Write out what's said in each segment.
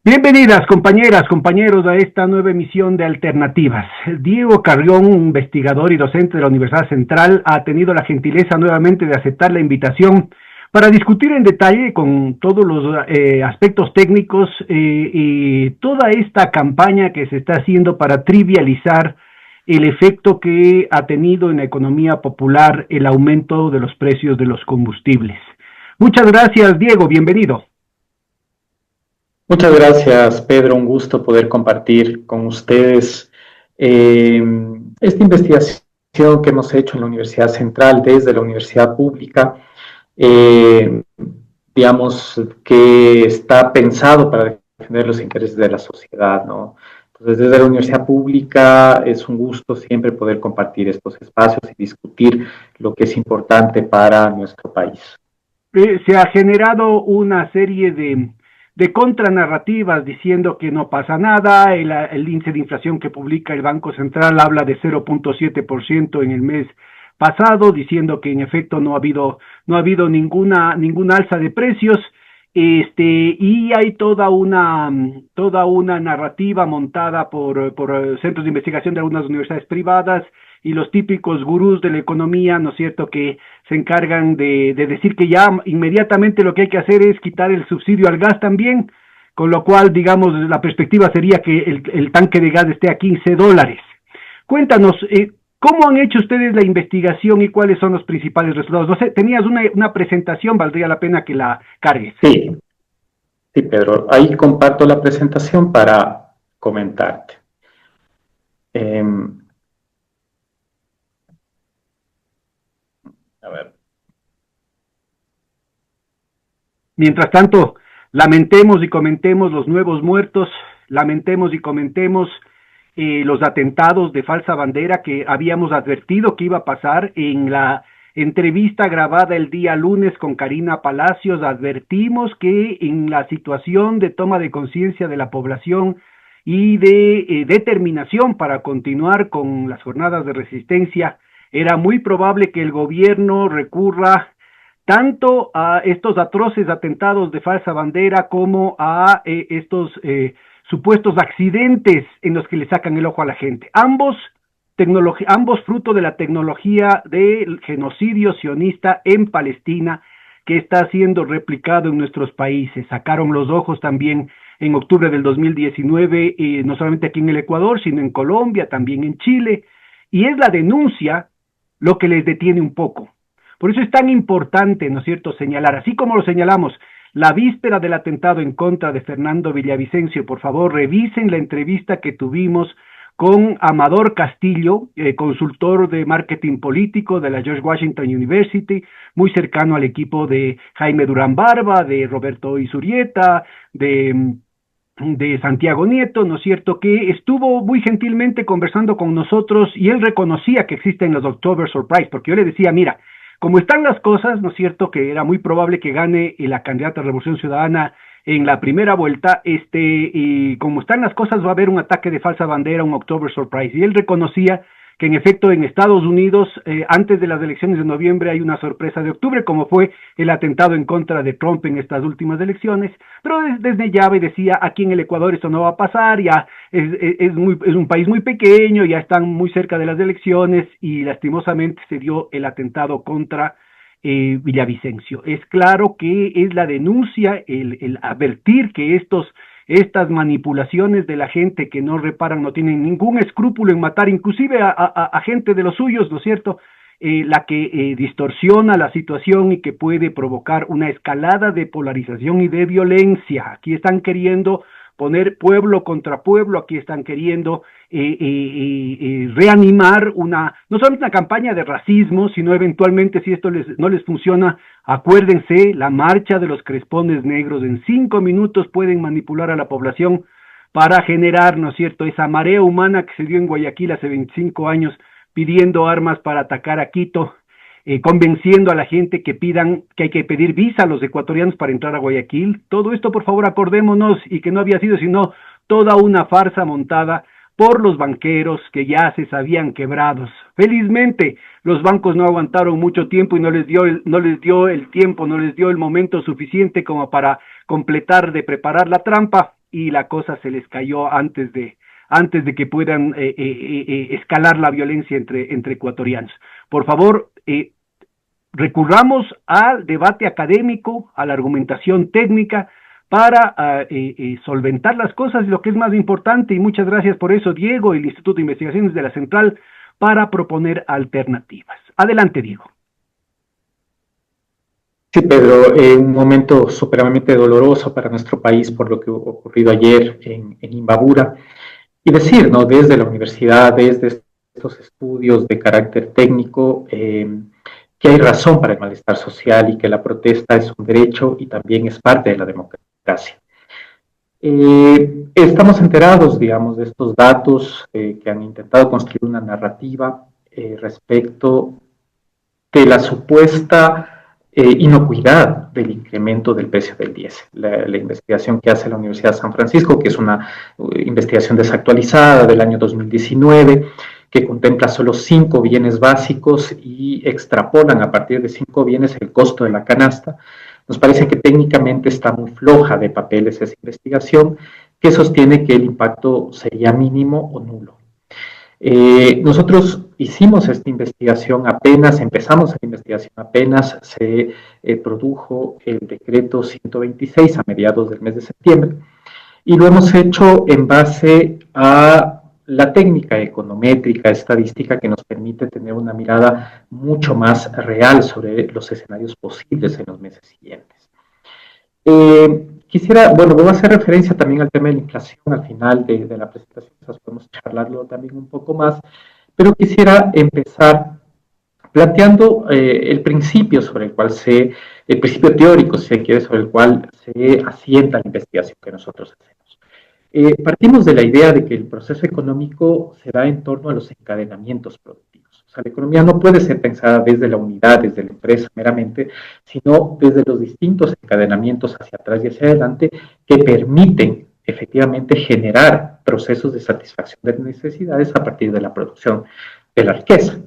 Bienvenidas, compañeras, compañeros, a esta nueva emisión de Alternativas. Diego Carrión, investigador y docente de la Universidad Central, ha tenido la gentileza nuevamente de aceptar la invitación para discutir en detalle con todos los aspectos técnicos y toda esta campaña que se está haciendo para trivializar el efecto que ha tenido en la economía popular el aumento de los precios de los combustibles. Muchas gracias, Diego, bienvenido. Muchas gracias, Pedro. Un gusto poder compartir con ustedes esta investigación que hemos hecho en la Universidad Central desde la Universidad Pública, eh, digamos, que está pensado para defender los intereses de la sociedad, ¿no? Entonces, desde la Universidad Pública es un gusto siempre poder compartir estos espacios y discutir lo que es importante para nuestro país. Se ha generado una serie de contranarrativas diciendo que no pasa nada, el índice de inflación que publica el Banco Central habla de 0.7% en el mes pasado, diciendo que en efecto no ha habido ninguna alza de precios, y hay toda una narrativa montada por centros de investigación de algunas universidades privadas y los típicos gurús de la economía, ¿no es cierto?, que se encargan de decir que ya inmediatamente lo que hay que hacer es quitar el subsidio al gas también, con lo cual, digamos, la perspectiva sería que el tanque de gas esté a $15. Cuéntanos, ¿cómo han hecho ustedes la investigación y cuáles son los principales resultados? No sé, tenías una presentación, valdría la pena que la cargues. Sí, sí, Pedro. Ahí comparto la presentación para comentarte. A ver. Mientras tanto, lamentemos y comentemos los nuevos muertos, lamentemos y comentemos los atentados de falsa bandera que habíamos advertido que iba a pasar en la entrevista grabada el día lunes con Karina Palacios. Advertimos que en la situación de toma de conciencia de la población y de determinación para continuar con las jornadas de resistencia, era muy probable que el gobierno recurra tanto a estos atroces atentados de falsa bandera como a estos supuestos accidentes en los que le sacan el ojo a la gente. Ambos fruto de la tecnología del genocidio sionista en Palestina que está siendo replicado en nuestros países. Sacaron los ojos también en octubre del 2019, no solamente aquí en el Ecuador, sino en Colombia, también en Chile, y es la denuncia lo que les detiene un poco. Por eso es tan importante, ¿no es cierto?, señalar, así como lo señalamos, la víspera del atentado en contra de Fernando Villavicencio. Por favor, revisen la entrevista que tuvimos con Amador Castillo, consultor de marketing político de la George Washington University, muy cercano al equipo de Jaime Durán Barba, de Roberto Isurieta, de Santiago Nieto, ¿no es cierto?, que estuvo muy gentilmente conversando con nosotros y él reconocía que existen los October Surprise, porque yo le decía, mira, como están las cosas, ¿no es cierto?, que era muy probable que gane la candidata de Revolución Ciudadana en la primera vuelta, y como están las cosas va a haber un ataque de falsa bandera, un October Surprise, y él reconocía que en efecto en Estados Unidos, antes de las elecciones de noviembre hay una sorpresa de octubre, como fue el atentado en contra de Trump en estas últimas elecciones, pero desde ya decía, aquí en el Ecuador esto no va a pasar, ya es un país muy pequeño, ya están muy cerca de las elecciones, y lastimosamente se dio el atentado contra Villavicencio. Es claro que es la denuncia, el advertir que estas manipulaciones de la gente que no reparan, no tienen ningún escrúpulo en matar, inclusive a gente de los suyos, ¿no es cierto?, la que distorsiona la situación y que puede provocar una escalada de polarización y de violencia. Aquí están queriendo poner pueblo contra pueblo, aquí están queriendo reanimar no solamente una campaña de racismo, sino eventualmente, si esto no les funciona, acuérdense, la marcha de los crespones negros. En 5 minutos pueden manipular a la población para generar, ¿no es cierto?, esa marea humana que se dio en Guayaquil hace 25 años, pidiendo armas para atacar a Quito, convenciendo a la gente que hay que pedir visa a los ecuatorianos para entrar a Guayaquil. Todo esto, por favor, acordémonos, y que no había sido sino toda una farsa montada por los banqueros que ya se sabían quebrados. Felizmente, los bancos no aguantaron mucho tiempo y no les dio el tiempo, no les dio el momento suficiente como para completar de preparar la trampa, y la cosa se les cayó antes de que puedan escalar la violencia entre ecuatorianos. Por favor, recurramos al debate académico, a la argumentación técnica, para solventar las cosas, lo que es más importante, y muchas gracias por eso, Diego, y el Instituto de Investigaciones de la Central, para proponer alternativas. Adelante, Diego. Sí, Pedro, un momento supremamente doloroso para nuestro país por lo que ocurrido ayer en Imbabura. Y decir, ¿no? Desde la universidad, desde estos estudios de carácter técnico, que hay razón para el malestar social y que la protesta es un derecho y también es parte de la democracia. Estamos enterados, digamos, de estos datos que han intentado construir una narrativa respecto de la supuesta inocuidad del incremento del precio del diésel. La investigación que hace la Universidad de San Francisco, que es una investigación desactualizada del año 2019, que contempla solo 5 bienes básicos y extrapolan a partir de 5 bienes el costo de la canasta. Nos parece que técnicamente está muy floja de papeles esa investigación, que sostiene que el impacto sería mínimo o nulo. Nosotros hicimos esta investigación empezamos la investigación apenas se produjo el decreto 126 a mediados del mes de septiembre, y lo hemos hecho en base a la técnica econométrica, estadística, que nos permite tener una mirada mucho más real sobre los escenarios posibles en los meses siguientes. Voy a hacer referencia también al tema de la inflación al final de la presentación, quizás podemos charlarlo también un poco más, pero quisiera empezar planteando el principio el principio teórico, si se quiere, sobre el cual se asienta la investigación que nosotros hacemos. Partimos de la idea de que el proceso económico se da en torno a los encadenamientos productivos. O sea, la economía no puede ser pensada desde la unidad, desde la empresa meramente, sino desde los distintos encadenamientos hacia atrás y hacia adelante que permiten efectivamente generar procesos de satisfacción de necesidades a partir de la producción de la riqueza.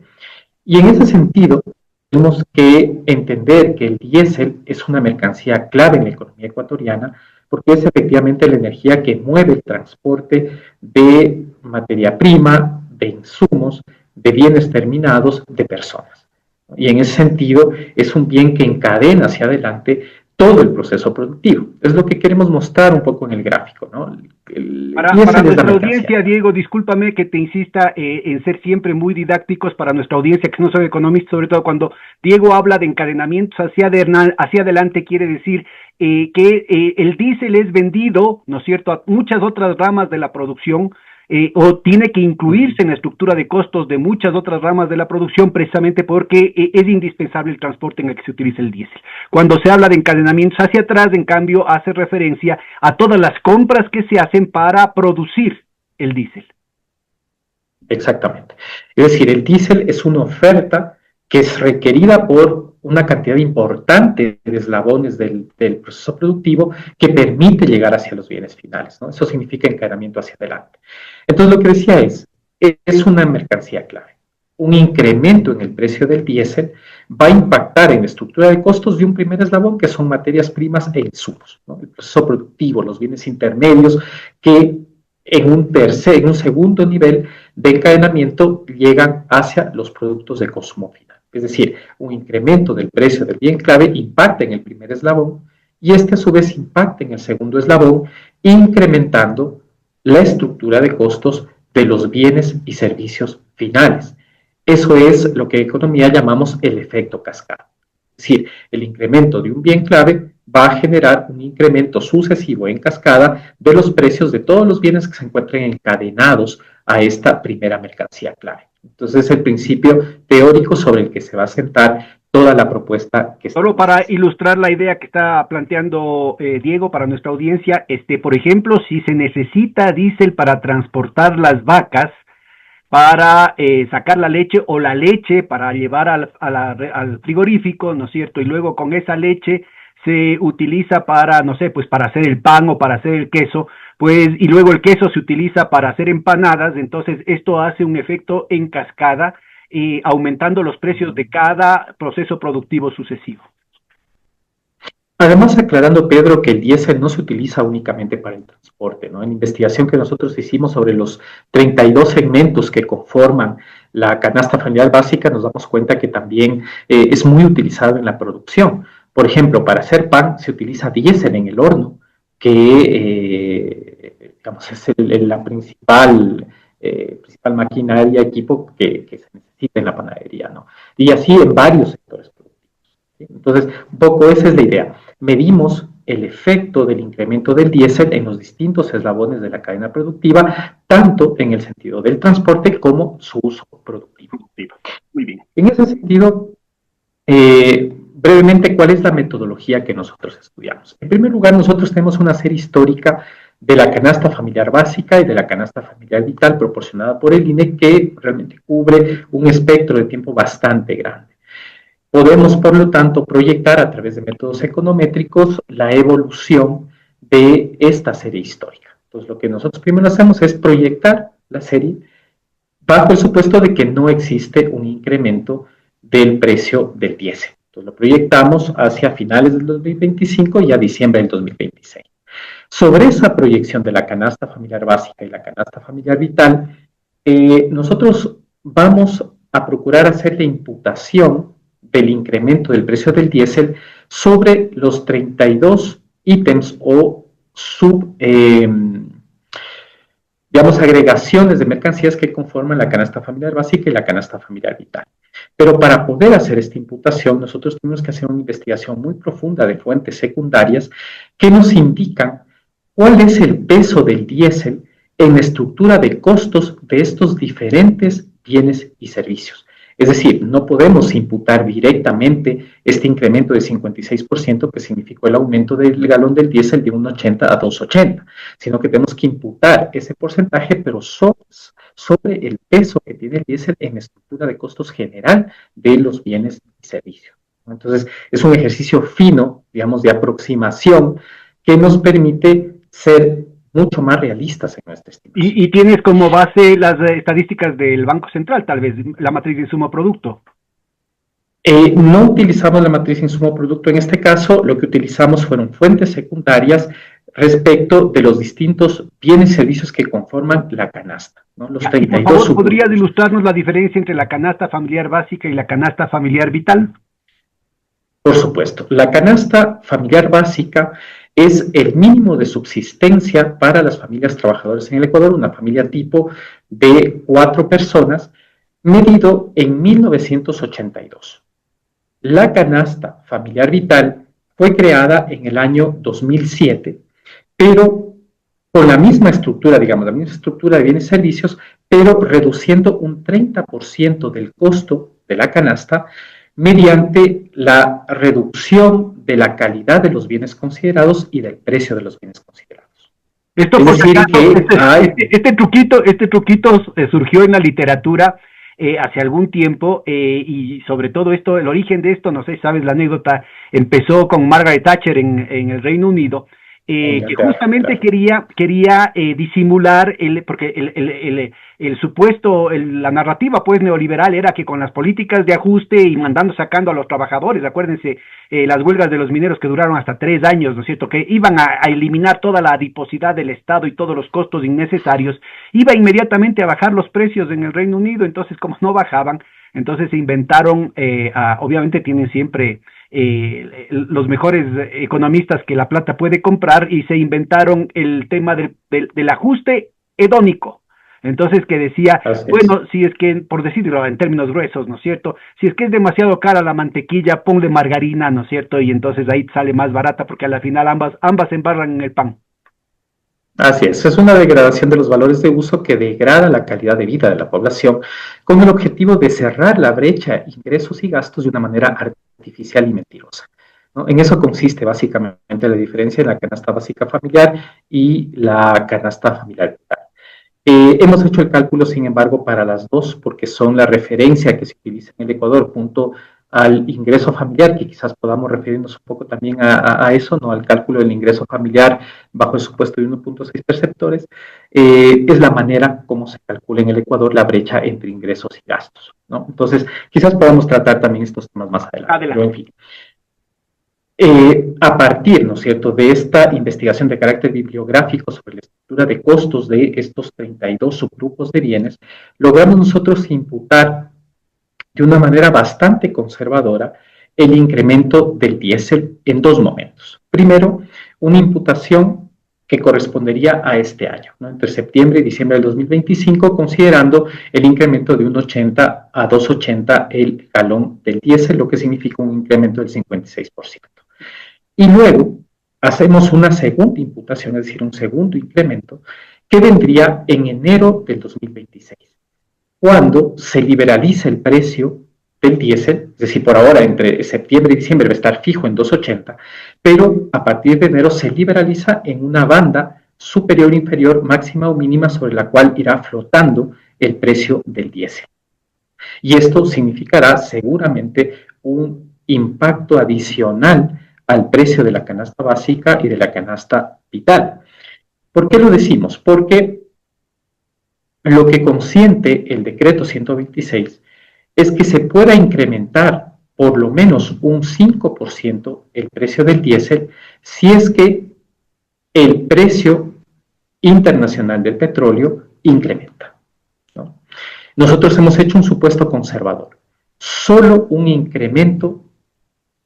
Y en ese sentido, tenemos que entender que el diésel es una mercancía clave en la economía ecuatoriana, porque es efectivamente la energía que mueve el transporte de materia prima, de insumos, de bienes terminados, de personas. Y en ese sentido es un bien que encadena hacia adelante todo el proceso productivo. Es lo que queremos mostrar un poco en el gráfico, ¿no? Para nuestra audiencia, Diego, discúlpame que te insista en ser siempre muy didácticos para nuestra audiencia que no son economistas, sobre todo cuando Diego habla de encadenamientos hacia adelante, quiere decir que el diésel es vendido, ¿no es cierto?, a muchas otras ramas de la producción, o tiene que incluirse en la estructura de costos de muchas otras ramas de la producción, precisamente porque es indispensable el transporte en el que se utiliza el diésel. Cuando se habla de encadenamientos hacia atrás, en cambio, hace referencia a todas las compras que se hacen para producir el diésel. Exactamente. Es decir, el diésel es una oferta que es requerida por una cantidad importante de eslabones del proceso productivo que permite llegar hacia los bienes finales, ¿no? Eso significa encadenamiento hacia adelante. Entonces, lo que decía es una mercancía clave. Un incremento en el precio del diésel va a impactar en la estructura de costos de un primer eslabón, que son materias primas e insumos, ¿no? El proceso productivo, los bienes intermedios, que en un segundo nivel de encadenamiento llegan hacia los productos de consumo final. Es decir, un incremento del precio del bien clave impacta en el primer eslabón y a su vez impacta en el segundo eslabón, incrementando la estructura de costos de los bienes y servicios finales. Eso es lo que en economía llamamos el efecto cascada. Es decir, el incremento de un bien clave va a generar un incremento sucesivo en cascada de los precios de todos los bienes que se encuentren encadenados a esta primera mercancía clave. Entonces, es el principio teórico sobre el que se va a sentar toda la propuesta que Solo para ilustrar la idea que está planteando Diego para nuestra audiencia, por ejemplo, si se necesita diésel para transportar las vacas, para sacar la leche o la leche para llevar al frigorífico, ¿no es cierto? Y luego con esa leche se utiliza para, no sé, pues para hacer el pan o para hacer el queso, pues, y luego el queso se utiliza para hacer empanadas. Entonces esto hace un efecto en cascada, aumentando los precios de cada proceso productivo sucesivo. Además, aclarando, Pedro, que el diésel no se utiliza únicamente para el transporte, ¿no? En la investigación que nosotros hicimos sobre los 32 segmentos que conforman la canasta familiar básica, nos damos cuenta que también es muy utilizado en la producción. Por ejemplo, para hacer pan se utiliza diésel en el horno, que digamos, es la principal maquinaria, equipo que se necesita en la panadería, ¿no? Y así en varios sectores productivos. ¿Sí? Entonces, un poco esa es la idea. Medimos el efecto del incremento del diésel en los distintos eslabones de la cadena productiva, tanto en el sentido del transporte como su uso productivo. Muy bien. En ese sentido, brevemente, ¿cuál es la metodología que nosotros estudiamos? En primer lugar, nosotros tenemos una serie histórica de la canasta familiar básica y de la canasta familiar vital proporcionada por el INE, que realmente cubre un espectro de tiempo bastante grande. Podemos, por lo tanto, proyectar a través de métodos econométricos la evolución de esta serie histórica. Entonces, lo que nosotros primero hacemos es proyectar la serie bajo el supuesto de que no existe un incremento del precio del diésel. Entonces, lo proyectamos hacia finales del 2025 y a diciembre del 2026. Sobre esa proyección de la canasta familiar básica y la canasta familiar vital, nosotros vamos a procurar hacer la imputación del incremento del precio del diésel sobre los 32 ítems o digamos, agregaciones de mercancías que conforman la canasta familiar básica y la canasta familiar vital. Pero para poder hacer esta imputación, nosotros tenemos que hacer una investigación muy profunda de fuentes secundarias que nos indican cuál es el peso del diésel en la estructura de costos de estos diferentes bienes y servicios. Es decir, no podemos imputar directamente este incremento de 56% que significó el aumento del galón del diésel de 1,80 a 2,80, sino que tenemos que imputar ese porcentaje, pero sobre el peso que tiene el diésel en la estructura de costos general de los bienes y servicios. Entonces, es un ejercicio fino, digamos, de aproximación que nos permite ser mucho más realistas en nuestra estimación. Y tienes como base las estadísticas del Banco Central, tal vez, la matriz de insumo-producto. No utilizamos la matriz insumo-producto en este caso, lo que utilizamos fueron fuentes secundarias respecto de los distintos bienes y servicios que conforman la canasta, ¿no? Los 32 por favor, ¿podrías ilustrarnos la diferencia entre la canasta familiar básica y la canasta familiar vital? Por supuesto, la canasta familiar básica es el mínimo de subsistencia para las familias trabajadoras en el Ecuador, una familia tipo de 4 personas, medido en 1982. La canasta familiar vital fue creada en el año 2007, pero con la misma estructura, digamos, la misma estructura de bienes y servicios, pero reduciendo un 30% del costo de la canasta mediante la reducción de la calidad de los bienes considerados y del precio de los bienes considerados. Esto, es decir, que este truquito surgió en la literatura hace algún tiempo y sobre todo esto, el origen de esto, no sé si sabes la anécdota, empezó con Margaret Thatcher en el Reino Unido, que justamente quería disimular, porque el supuesto, la narrativa pues neoliberal era que con las políticas de ajuste y sacando a los trabajadores, acuérdense, las huelgas de los mineros que duraron hasta 3 años, ¿no es cierto?, que iban a eliminar toda la adiposidad del Estado y todos los costos innecesarios, iba inmediatamente a bajar los precios en el Reino Unido. Entonces, como no bajaban, entonces se inventaron, obviamente tienen siempre los mejores economistas que la plata puede comprar, y se inventaron el tema del ajuste hedónico. Entonces, que decía, bueno, si es que, por decirlo en términos gruesos, ¿no es cierto?, si es que es demasiado cara la mantequilla, ponle margarina, ¿no es cierto?, y entonces ahí sale más barata, porque a la final ambas se embarran en el pan. Así es una degradación de los valores de uso que degrada la calidad de vida de la población, con el objetivo de cerrar la brecha ingresos y gastos de una manera artificial y mentirosa, ¿no? En eso consiste básicamente la diferencia en la canasta básica familiar y la canasta familiar vital. Hemos hecho el cálculo, sin embargo, para las dos, porque son la referencia que se utiliza en el Ecuador, junto al ingreso familiar, que quizás podamos referirnos un poco también a eso, ¿no?, al cálculo del ingreso familiar bajo el supuesto de 1,6 perceptores, es la manera como se calcula en el Ecuador la brecha entre ingresos y gastos, ¿no? Entonces, quizás podamos tratar también estos temas más adelante. Pero, en fin. A partir, ¿no es cierto?, de esta investigación de carácter bibliográfico sobre la estructura de costos de estos 32 subgrupos de bienes, logramos nosotros imputar de una manera bastante conservadora el incremento del diésel en dos momentos. Primero, una imputación que correspondería a este año, ¿no?, entre septiembre y diciembre del 2025, considerando el incremento de 1,80 a 2,80 el galón del diésel, lo que significa un incremento del 56%. Y luego hacemos una segunda imputación, es decir, un segundo incremento, que vendría en enero del 2026, cuando se liberaliza el precio del diésel, es decir, por ahora entre septiembre y diciembre va a estar fijo en 2,80, pero a partir de enero se liberaliza en una banda superior, inferior, máxima o mínima, sobre la cual irá flotando el precio del diésel. Y esto significará seguramente un impacto adicional al precio de la canasta básica y de la canasta vital. ¿Por qué lo decimos? Porque lo que consiente el decreto 126 es que se pueda incrementar por lo menos un 5% el precio del diésel si es que el precio internacional del petróleo incrementa, ¿no? Nosotros hemos hecho un supuesto conservador, solo un incremento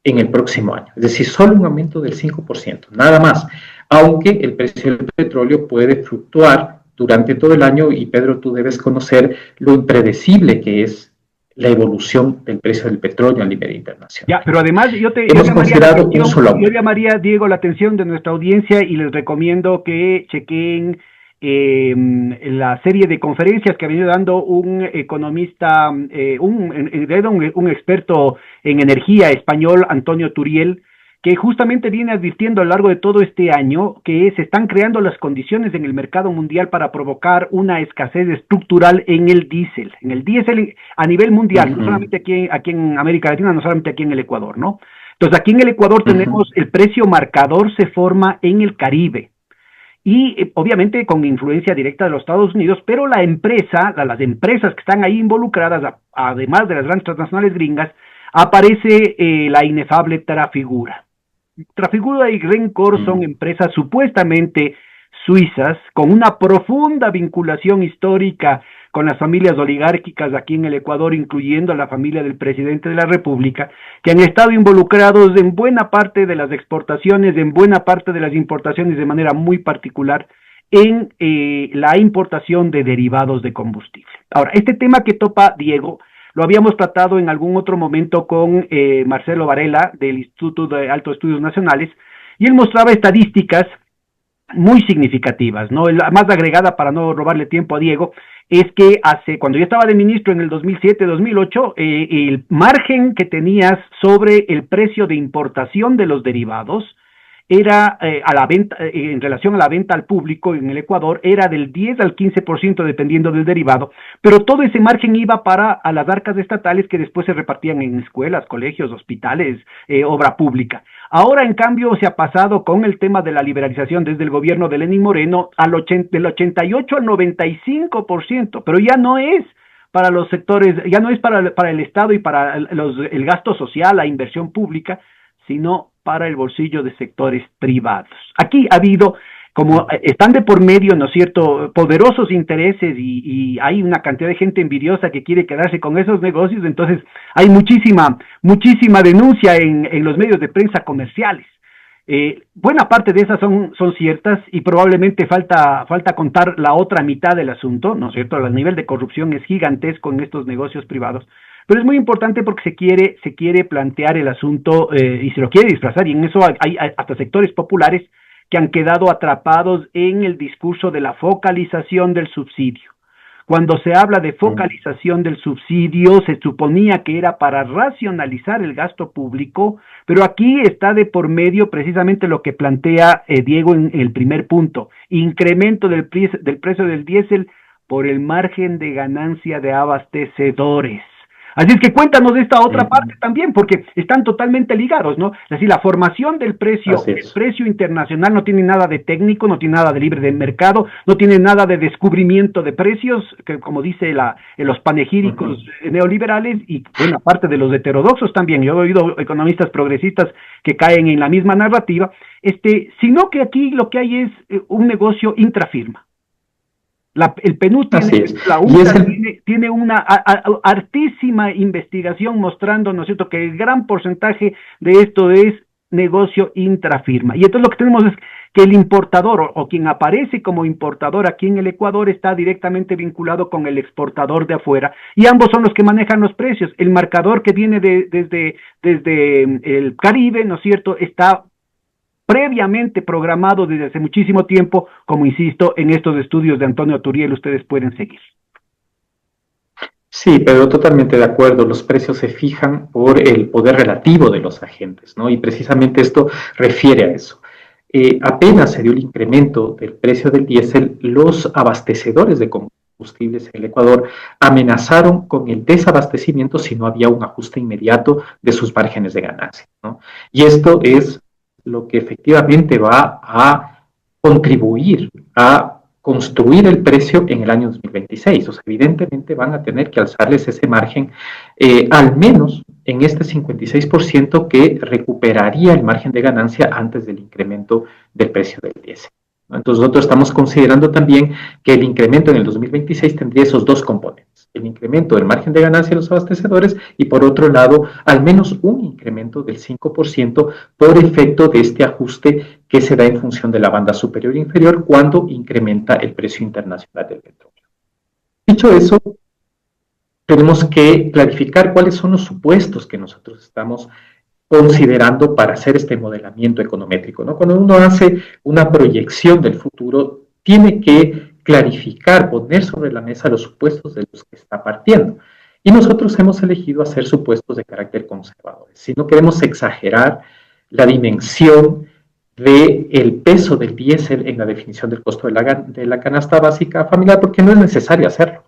en el próximo año, es decir, solo un aumento del 5%, nada más, aunque el precio del petróleo puede fluctuar durante todo el año y Pedro, tú debes conocer lo impredecible que es la evolución del precio del petróleo a nivel internacional. Ya, pero además hemos considerado un solo aumento. Yo llamaría, Diego, la atención de nuestra audiencia y les recomiendo que chequen la serie de conferencias que ha venido dando un economista, un experto en energía español, Antonio Turiel, que justamente viene advirtiendo a lo largo de todo este año que se están creando las condiciones en el mercado mundial para provocar una escasez estructural en el diésel a nivel mundial, no solamente aquí en América Latina, no solamente aquí en el Ecuador, ¿no? Entonces aquí en el Ecuador tenemos el precio marcador se forma en el Caribe y obviamente con influencia directa de los Estados Unidos, pero las empresas que están ahí involucradas, además de las grandes transnacionales gringas, aparece la inefable Trafigura. Trafigura y Glencore son empresas supuestamente suizas con una profunda vinculación histórica con las familias oligárquicas aquí en el Ecuador, incluyendo a la familia del presidente de la República, que han estado involucrados en buena parte de las exportaciones, en buena parte de las importaciones de manera muy particular en la importación de derivados de combustible. Ahora, este tema que topa Diego, lo habíamos tratado en algún otro momento con Marcelo Varela del Instituto de Altos Estudios Nacionales y él mostraba estadísticas muy significativas, ¿no? La más agregada, para no robarle tiempo a Diego, es que cuando yo estaba de ministro en el 2007-2008, el margen que tenías sobre el precio de importación de los derivados era a la venta, en relación a la venta al público en el Ecuador, era del 10 al 15% dependiendo del derivado, pero todo ese margen iba a las arcas estatales que después se repartían en escuelas, colegios, hospitales, obra pública. Ahora, en cambio, se ha pasado con el tema de la liberalización desde el gobierno de Lenín Moreno del 88 al 95%, pero ya no es para los sectores, ya no es para el Estado y para el gasto social, la inversión pública, sino para el bolsillo de sectores privados. Aquí ha habido, como están de por medio, ¿no es cierto?, poderosos intereses y hay una cantidad de gente envidiosa que quiere quedarse con esos negocios, entonces hay muchísima denuncia en los medios de prensa comerciales. Buena parte de esas son ciertas y probablemente falta contar la otra mitad del asunto, ¿no es cierto? El nivel de corrupción es gigantesco en estos negocios privados, pero es muy importante porque se quiere plantear el asunto y se lo quiere disfrazar, y en eso hay hasta sectores populares que han quedado atrapados en el discurso de la focalización del subsidio. Cuando se habla de focalización del subsidio, se suponía que era para racionalizar el gasto público, pero aquí está de por medio precisamente lo que plantea Diego en el primer punto: incremento del precio del diésel por el margen de ganancia de abastecedores. Así es que cuéntanos de esta otra parte también, porque están totalmente ligados, ¿no? Es decir, la formación del precio, el precio internacional no tiene nada de técnico, no tiene nada de libre de mercado, no tiene nada de descubrimiento de precios, que como dice los panegíricos neoliberales, y buena parte de los heterodoxos también. Yo he oído economistas progresistas que caen en la misma narrativa, sino que aquí lo que hay es un negocio intrafirma. El PNUD tiene una hartísima investigación mostrando, ¿no es cierto?, que el gran porcentaje de esto es negocio intrafirma. Y entonces lo que tenemos es que el importador o quien aparece como importador aquí en el Ecuador está directamente vinculado con el exportador de afuera, y ambos son los que manejan los precios. El marcador que viene desde el Caribe, ¿no es cierto?, está previamente programado desde hace muchísimo tiempo, como insisto, en estos estudios de Antonio Turiel, ustedes pueden seguir. Sí, pero totalmente de acuerdo, los precios se fijan por el poder relativo de los agentes, ¿no? Y precisamente esto refiere a eso. Apenas se dio el incremento del precio del diésel, los abastecedores de combustibles en el Ecuador amenazaron con el desabastecimiento si no había un ajuste inmediato de sus márgenes de ganancia, ¿no? Y esto es lo que efectivamente va a contribuir a construir el precio en el año 2026. O sea, evidentemente van a tener que alzarles ese margen, al menos en este 56% que recuperaría el margen de ganancia antes del incremento del precio del diésel. Entonces nosotros estamos considerando también que el incremento en el 2026 tendría esos dos componentes, el incremento del margen de ganancia de los abastecedores y por otro lado al menos un incremento del 5% por efecto de este ajuste que se da en función de la banda superior e inferior cuando incrementa el precio internacional del petróleo. Dicho eso, tenemos que clarificar cuáles son los supuestos que nosotros estamos considerando para hacer este modelamiento econométrico, ¿no? Cuando uno hace una proyección del futuro, tiene que clarificar, poner sobre la mesa los supuestos de los que está partiendo. Y nosotros hemos elegido hacer supuestos de carácter conservador. Si no queremos exagerar la dimensión del peso del diésel en la definición del costo de la canasta básica familiar, porque no es necesario hacerlo.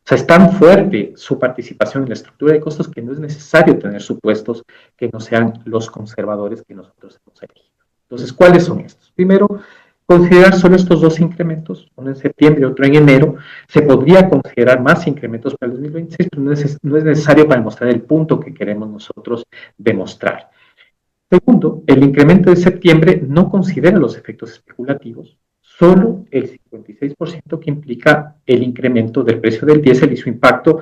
O sea, es tan fuerte su participación en la estructura de costos que no es necesario tener supuestos que no sean los conservadores que nosotros hemos elegido. Entonces, ¿cuáles son estos? Primero, considerar solo estos dos incrementos, uno en septiembre y otro en enero. Se podría considerar más incrementos para el 2026, pero no es necesario para demostrar el punto que queremos nosotros demostrar. Segundo, el incremento de septiembre no considera los efectos especulativos, solo el 56% que implica el incremento del precio del diésel y su impacto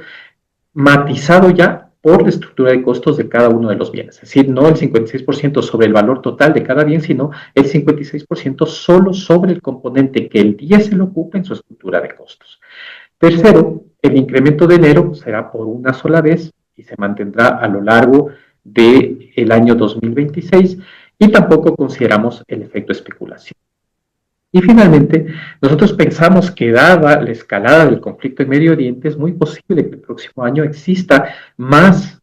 matizado ya por la estructura de costos de cada uno de los bienes. Es decir, no el 56% sobre el valor total de cada bien, sino el 56% solo sobre el componente que el diésel ocupa en su estructura de costos. Tercero, el incremento de enero será por una sola vez y se mantendrá a lo largo del año 2026 y tampoco consideramos el efecto especulación. Y finalmente, nosotros pensamos que dada la escalada del conflicto en Medio Oriente, es muy posible que el próximo año exista más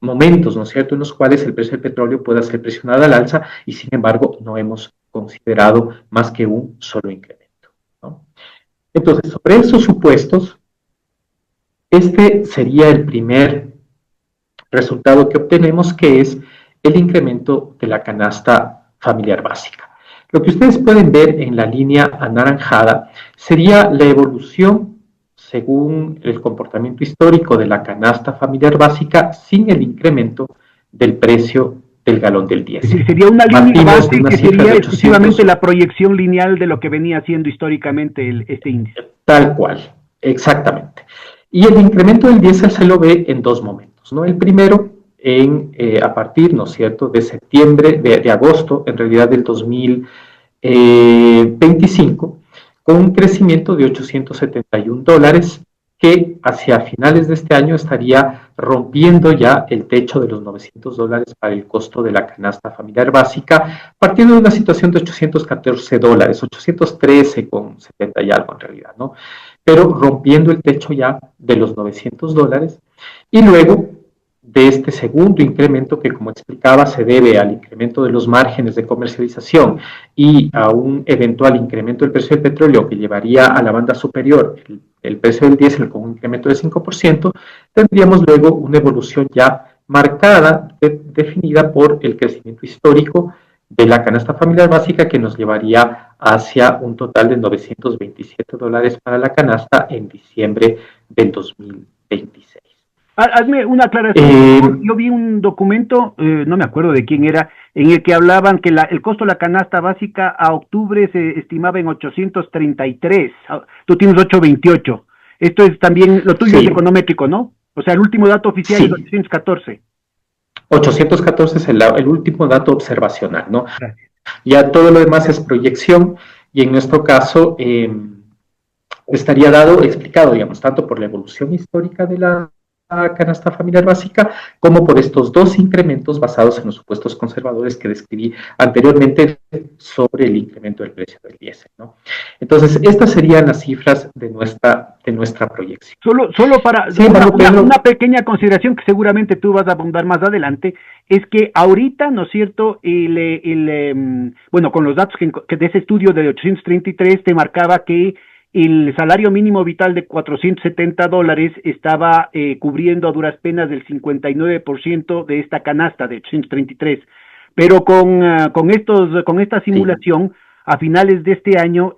momentos, ¿no es cierto?, en los cuales el precio del petróleo pueda ser presionado al alza y sin embargo no hemos considerado más que un solo incremento, ¿no? Entonces, sobre esos supuestos, este sería el primer resultado que obtenemos, que es el incremento de la canasta familiar básica. Lo que ustedes pueden ver en la línea anaranjada sería la evolución según el comportamiento histórico de la canasta familiar básica sin el incremento del precio del galón del diésel. Sí, sería una línea base que sería exclusivamente la proyección lineal de lo que venía siendo históricamente este índice. Tal cual, exactamente. Y el incremento del diésel se lo ve en dos momentos, ¿no? El primero, a partir, ¿no es cierto?, de septiembre, de agosto, en realidad del 2025, con un crecimiento de $871, que hacia finales de este año estaría rompiendo ya el techo de los $900 para el costo de la canasta familiar básica, partiendo de una situación de $814, 813,70 y algo en realidad, ¿no? Pero rompiendo el techo ya de los $900, y luego de este segundo incremento que, como explicaba, se debe al incremento de los márgenes de comercialización y a un eventual incremento del precio del petróleo que llevaría a la banda superior el precio del diésel con un incremento de 5%, tendríamos luego una evolución ya marcada, definida por el crecimiento histórico de la canasta familiar básica, que nos llevaría hacia un total de $927 para la canasta en diciembre del 2026. Hazme una aclaración. Yo vi un documento, no me acuerdo de quién era, en el que hablaban que el costo de la canasta básica a octubre se estimaba en 833. Tú tienes 828. Esto es también, lo tuyo es econométrico, ¿no? O sea, el último dato oficial es 814. 814 es el último dato observacional, ¿no? Gracias. Ya todo lo demás es proyección y en nuestro caso estaría explicado, digamos, tanto por la evolución histórica de la canasta familiar básica, como por estos dos incrementos basados en los supuestos conservadores que describí anteriormente sobre el incremento del precio del diésel, ¿no? Entonces, estas serían las cifras de nuestra proyección. Solo para una pequeñña consideración que seguramente tú vas a abundar más adelante, es que ahorita, ¿no es cierto?, bueno, con los datos que de ese estudio de 833 te marcaba que el salario mínimo vital de $470 estaba cubriendo a duras penas del 59% de esta canasta de 833. Pero con esta simulación, a finales de este año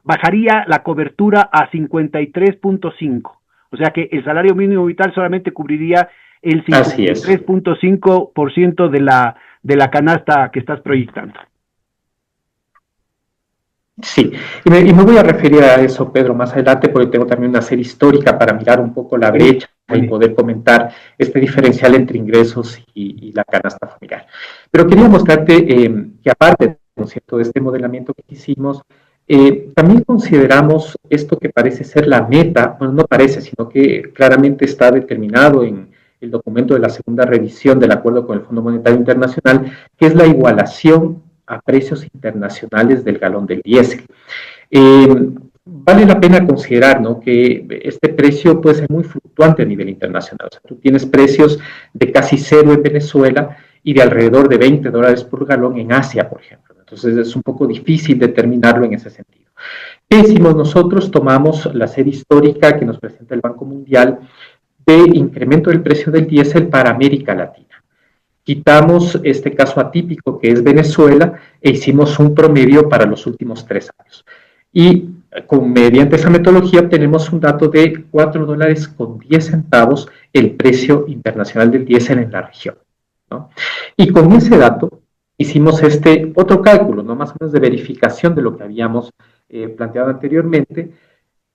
bajaría la cobertura a 53.5. O sea que el salario mínimo vital solamente cubriría el 53.5% de la canasta que estás proyectando. Sí, y me voy a referir a eso, Pedro, más adelante, porque tengo también una serie histórica para mirar un poco la brecha y poder comentar este diferencial entre ingresos y la canasta familiar. Pero quería mostrarte que aparte, ¿no es cierto?, de este modelamiento que hicimos, también consideramos esto que parece ser la meta, bueno, no parece, sino que claramente está determinado en el documento de la segunda revisión del acuerdo con el Fondo Monetario Internacional, que es la igualación a precios internacionales del galón del diésel. Vale la pena considerar, ¿no?, que este precio puede ser muy fluctuante a nivel internacional. O sea, tú tienes precios de casi cero en Venezuela y de alrededor de $20 por galón en Asia, por ejemplo. Entonces es un poco difícil determinarlo en ese sentido. ¿Qué hicimos nosotros? Tomamos la serie histórica que nos presenta el Banco Mundial de incremento del precio del diésel para América Latina. Quitamos este caso atípico que es Venezuela e hicimos un promedio para los últimos 3 años. Y mediante esa metodología obtenemos un dato de $4.10 el precio internacional del diésel en la región, ¿no? Y con ese dato hicimos este otro cálculo, ¿no?, más o menos de verificación de lo que habíamos planteado anteriormente,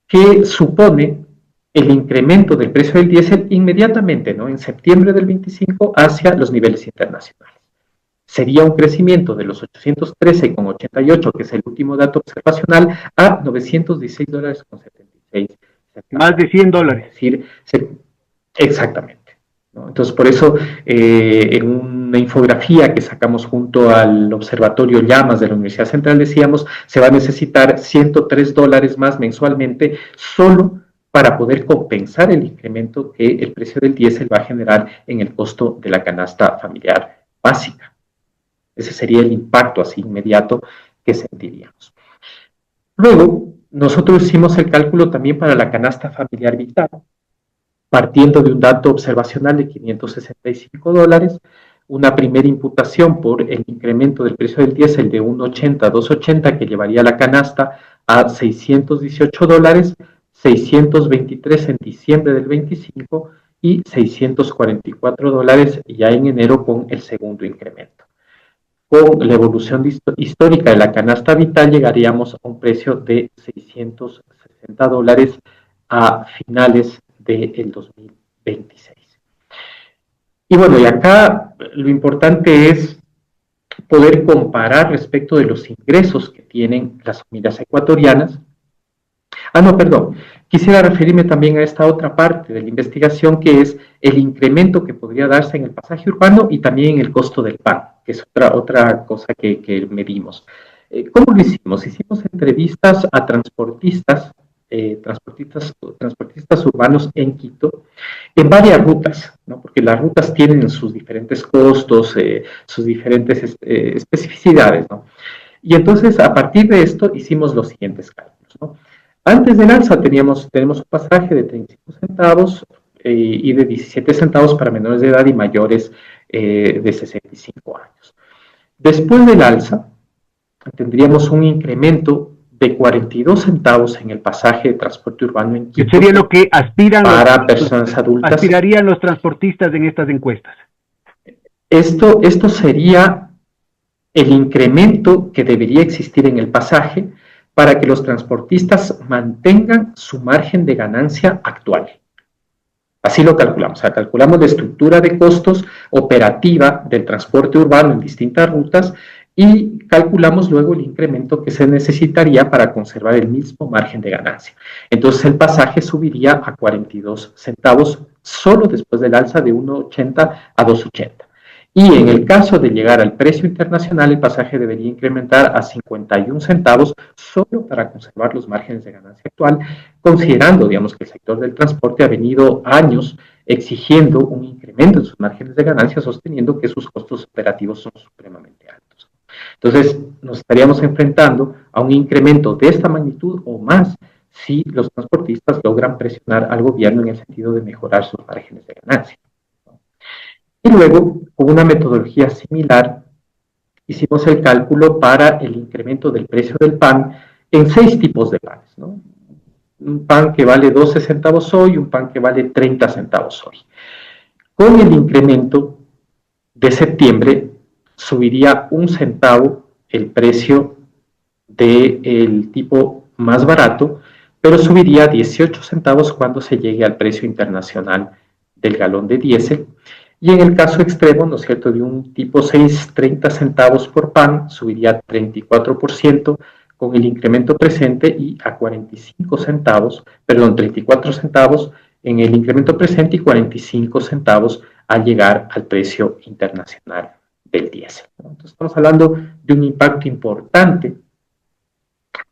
que supone el incremento del precio del diésel inmediatamente, ¿no?, en septiembre del 25 hacia los niveles internacionales. Sería un crecimiento de los 813,88, que es el último dato observacional, a $916,76. Más de $100. Es decir, exactamente, ¿no? Entonces, por eso, en una infografía que sacamos junto al Observatorio Llamas de la Universidad Central, decíamos, se va a necesitar $103 más mensualmente solo para poder compensar el incremento que el precio del diésel va a generar en el costo de la canasta familiar básica. Ese sería el impacto así inmediato que sentiríamos. Luego, nosotros hicimos el cálculo también para la canasta familiar vital, partiendo de un dato observacional de $565, una primera imputación por el incremento del precio del diésel de 1.80 a 2.80, que llevaría la canasta a $618, 623 en diciembre del 25 y $644 ya en enero con el segundo incremento. Con la evolución histórica de la canasta vital llegaríamos a un precio de $660 a finales del 2026. Y bueno, y acá lo importante es poder comparar respecto de los ingresos que tienen las familias ecuatorianas. No, perdón. Quisiera referirme también a esta otra parte de la investigación, que es el incremento que podría darse en el pasaje urbano y también en el costo del pan, que es otra cosa que medimos. ¿Cómo lo hicimos? Hicimos entrevistas a transportistas transportistas urbanos en Quito en varias rutas, ¿no? Porque las rutas tienen sus diferentes costos, sus diferentes especificidades, ¿no? Y entonces, a partir de esto, hicimos los siguientes cálculos, ¿no? Antes del alza tenemos un pasaje de 35 centavos y de 17 centavos para menores de edad y mayores de 65 años. Después del alza, tendríamos un incremento de 42 centavos en el pasaje de transporte urbano en Que Quito sería lo que aspiran para personas adultas. aspirarían los transportistas en estas encuestas. Esto sería el incremento que debería existir en el pasaje para que los transportistas mantengan su margen de ganancia actual. Así lo calculamos. O sea, calculamos la estructura de costos operativa del transporte urbano en distintas rutas y calculamos luego el incremento que se necesitaría para conservar el mismo margen de ganancia. Entonces el pasaje subiría a 42 centavos solo después del alza de 1.80 a 2.80. Y en el caso de llegar al precio internacional, el pasaje debería incrementar a 51 centavos solo para conservar los márgenes de ganancia actual, considerando, digamos, que el sector del transporte ha venido años exigiendo un incremento en sus márgenes de ganancia, sosteniendo que sus costos operativos son supremamente altos. Entonces, nos estaríamos enfrentando a un incremento de esta magnitud o más si los transportistas logran presionar al gobierno en el sentido de mejorar sus márgenes de ganancia. Y luego, con una metodología similar, hicimos el cálculo para el incremento del precio del pan en 6 tipos de panes, ¿no? Un pan que vale 12 centavos hoy, un pan que vale 30 centavos hoy. Con el incremento de septiembre, subiría 1 centavo el precio del tipo más barato, pero subiría 18 centavos cuando se llegue al precio internacional del galón de diésel. Y en el caso extremo, ¿no es cierto?, de un tipo 6, 30 centavos por pan, subiría 34% con el incremento presente y a 45 centavos, perdón, 34 centavos en el incremento presente y 45 centavos al llegar al precio internacional del diésel. Entonces estamos hablando de un impacto importante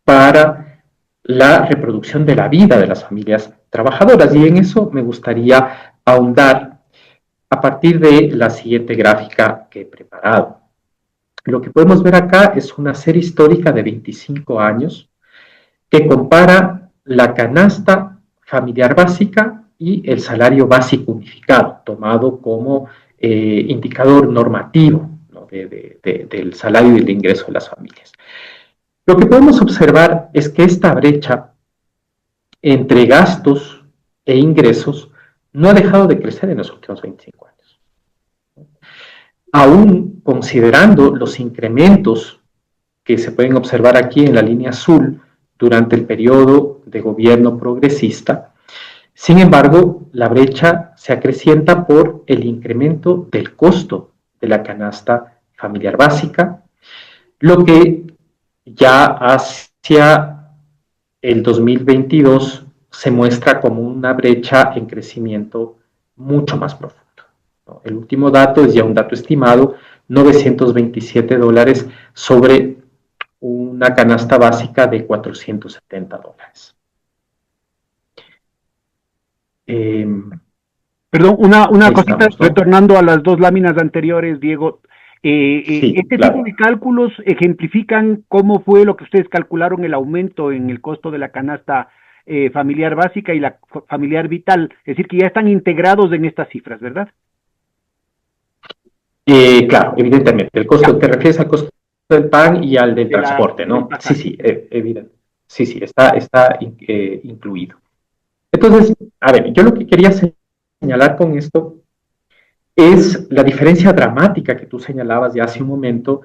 para la reproducción de la vida de las familias trabajadoras y en eso me gustaría ahondar a partir de la siguiente gráfica que he preparado. Lo que podemos ver acá es una serie histórica de 25 años que compara la canasta familiar básica y el salario básico unificado, tomado como indicador normativo, ¿no?, del salario y del ingreso de las familias. Lo que podemos observar es que esta brecha entre gastos e ingresos no ha dejado de crecer en los últimos 25 años. Aún considerando los incrementos que se pueden observar aquí en la línea azul durante el periodo de gobierno progresista, sin embargo, la brecha se acrecienta por el incremento del costo de la canasta familiar básica, lo que ya hacia el 2022 se muestra como una brecha en crecimiento mucho más profundo, ¿no? El último dato es ya un dato estimado, $927 sobre una canasta básica de $470. Perdón, una cosita, estamos, ¿no?, retornando a las dos láminas anteriores, Diego. Sí, este claro. tipo de cálculos ejemplifican cómo fue lo que ustedes calcularon el aumento en el costo de la canasta familiar básica y la familiar vital, es decir, que ya están integrados en estas cifras, ¿verdad? Claro, evidentemente. El costo, te refieres al costo del pan y al del transporte, ¿no? Sí, evidente. Sí, está incluido. Entonces, a ver, yo lo que quería señalar con esto es la diferencia dramática que tú señalabas ya hace un momento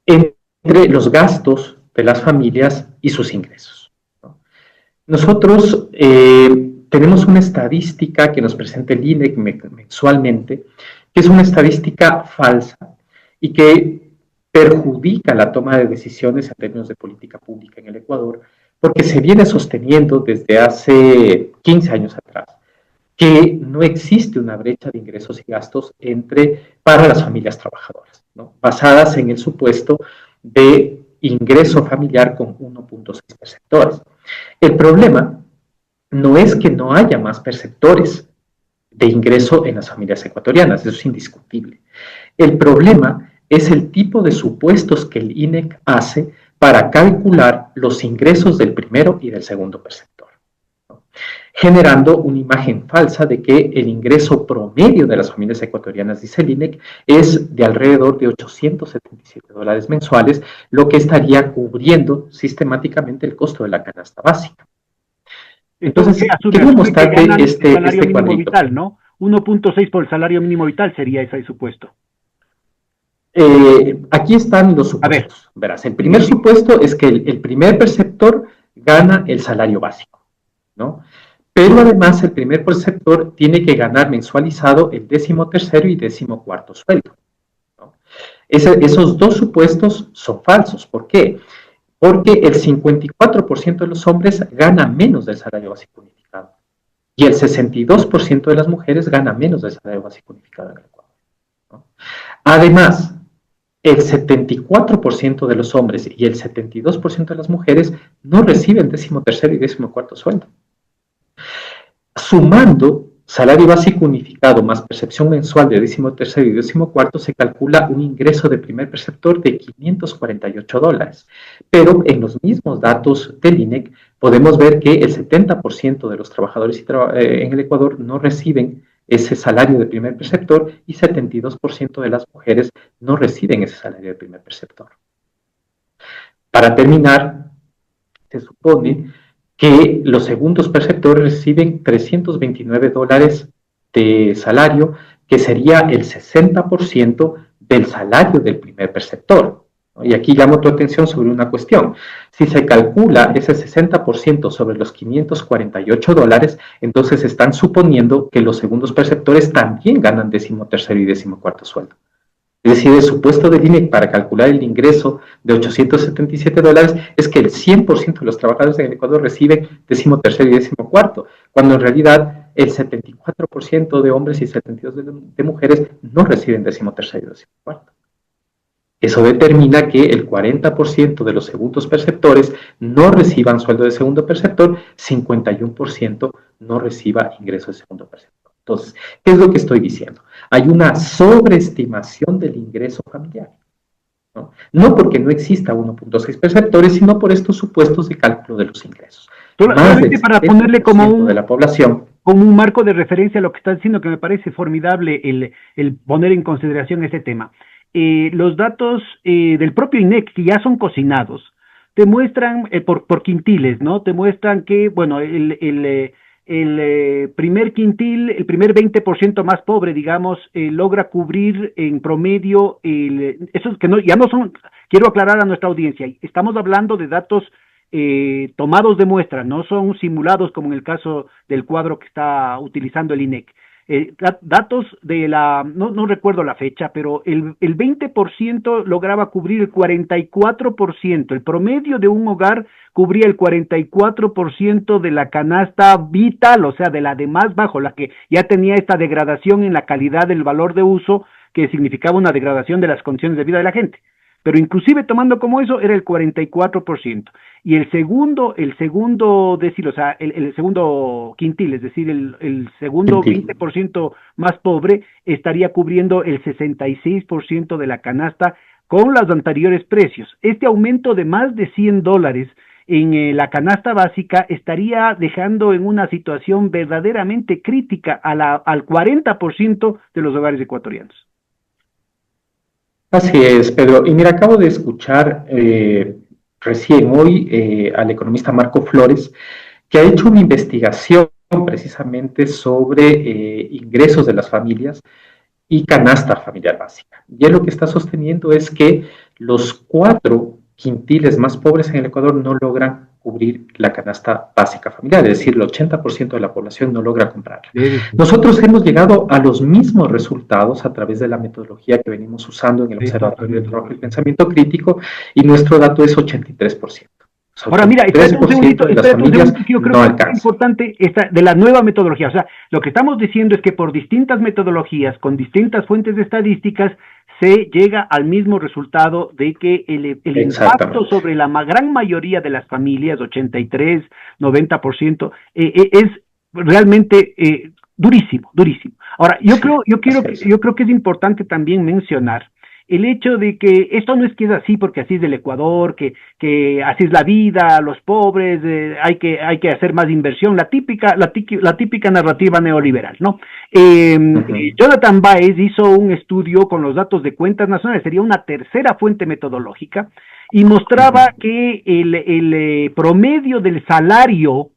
entre los gastos de las familias y sus ingresos, ¿no? Nosotros tenemos una estadística que nos presenta el INEC mensualmente, que es una estadística falsa y que perjudica la toma de decisiones en términos de política pública en el Ecuador, porque se viene sosteniendo desde hace 15 años atrás que no existe una brecha de ingresos y gastos para las familias trabajadoras, ¿no?, basadas en el supuesto de ingreso familiar con 1.6 perceptores. El problema no es que no haya más perceptores de ingreso en las familias ecuatorianas, eso es indiscutible. El problema es el tipo de supuestos que el INEC hace para calcular los ingresos del primero y del segundo perceptor, ¿no? Generando una imagen falsa de que el ingreso promedio de las familias ecuatorianas, dice el INEC, es de alrededor de $877 mensuales, lo que estaría cubriendo sistemáticamente el costo de la canasta básica. Entonces, quiero mostrarte este mínimo cuadrito. Vital, ¿no? 1.6 por el salario mínimo vital sería ese supuesto. Aquí están los supuestos. Verás, el primer supuesto es que el primer perceptor gana el salario básico, ¿no? Pero además el primer perceptor tiene que ganar mensualizado el 13º y 14º sueldo, ¿no? Esos dos supuestos son falsos. ¿Por qué? Porque el 54% de los hombres gana menos del salario básico unificado y el 62% de las mujeres gana menos del salario básico unificado en el Ecuador, ¿no? Además, el 74% de los hombres y el 72% de las mujeres no reciben 13º y 14º sueldo. Sumando salario básico unificado más percepción mensual de 13º y 14º, se calcula un ingreso de primer perceptor de $548. Pero en los mismos datos del INEC podemos ver que el 70% de los trabajadores en el Ecuador no reciben ese salario de primer perceptor y 72% de las mujeres no reciben ese salario de primer perceptor. Para terminar, se supone que los segundos perceptores reciben $329 de salario, que sería el 60% del salario del primer perceptor. Y aquí llamo tu atención sobre una cuestión. Si se calcula ese 60% sobre los $548, entonces están suponiendo que los segundos perceptores también ganan 13º y 14º sueldo. Es decir, el supuesto del INEC para calcular el ingreso de $877 es que el 100% de los trabajadores en el Ecuador reciben 13º y 14º, cuando en realidad el 74% de hombres y 72% de mujeres no reciben 13º y 14º. Eso determina que el 40% de los segundos perceptores no reciban sueldo de segundo perceptor, 51% no reciba ingreso de segundo perceptor. Entonces, ¿qué es lo que estoy diciendo? Hay una sobreestimación del ingreso familiar, ¿no? No porque no exista 1.6 perceptores, sino por estos supuestos de cálculo de los ingresos. Solamente para ponerle como de la población, como un marco de referencia a lo que está diciendo, que me parece formidable el poner en consideración ese tema. Los datos del propio INEC, que ya son cocinados, te muestran por quintiles, ¿no? Te muestran que, bueno, el primer quintil, el primer 20% más pobre, digamos, logra cubrir en promedio, esos que no, ya no son, quiero aclarar a nuestra audiencia, estamos hablando de datos tomados de muestra, no son simulados como en el caso del cuadro que está utilizando el INEC. Datos de no recuerdo la fecha, pero el 20% lograba cubrir el 44%, el promedio de un hogar cubría el 44% de la canasta vital, o sea, de la de más bajo, la que ya tenía esta degradación en la calidad del valor de uso, que significaba una degradación de las condiciones de vida de la gente. Pero inclusive tomando como eso era el 44%. Y el segundo decil, o sea, el segundo quintil, es decir, el segundo 20% más pobre estaría cubriendo el 66% de la canasta con los anteriores precios. Este aumento de más de $100 en la canasta básica estaría dejando en una situación verdaderamente crítica al 40% de los hogares ecuatorianos. Así es, Pedro. Y mira, acabo de escuchar recién hoy al economista Marco Flores, que ha hecho una investigación precisamente sobre ingresos de las familias y canasta familiar básica. Y él lo que está sosteniendo es que los 4 quintiles más pobres en el Ecuador no logran cubrir la canasta básica familiar, es decir, el 80% de la población no logra comprarla. Nosotros hemos llegado a los mismos resultados a través de la metodología que venimos usando en el Observatorio del Trabajo y el Pensamiento Crítico, y nuestro dato es 83%. Ahora mira, espérate un segundito, que yo creo que es importante de la nueva metodología. O sea, lo que estamos diciendo es que por distintas metodologías, con distintas fuentes de estadísticas, se llega al mismo resultado de que el impacto sobre la gran mayoría de las familias, 83, 90%, es realmente durísimo, durísimo. Ahora, yo creo que es importante también mencionar el hecho de que esto no es que es así porque así es del Ecuador, que así es la vida, los pobres, hay que hacer más inversión, la típica narrativa neoliberal, ¿no? Jonathan Baez hizo un estudio con los datos de cuentas nacionales, sería una tercera fuente metodológica, y mostraba que el promedio del salario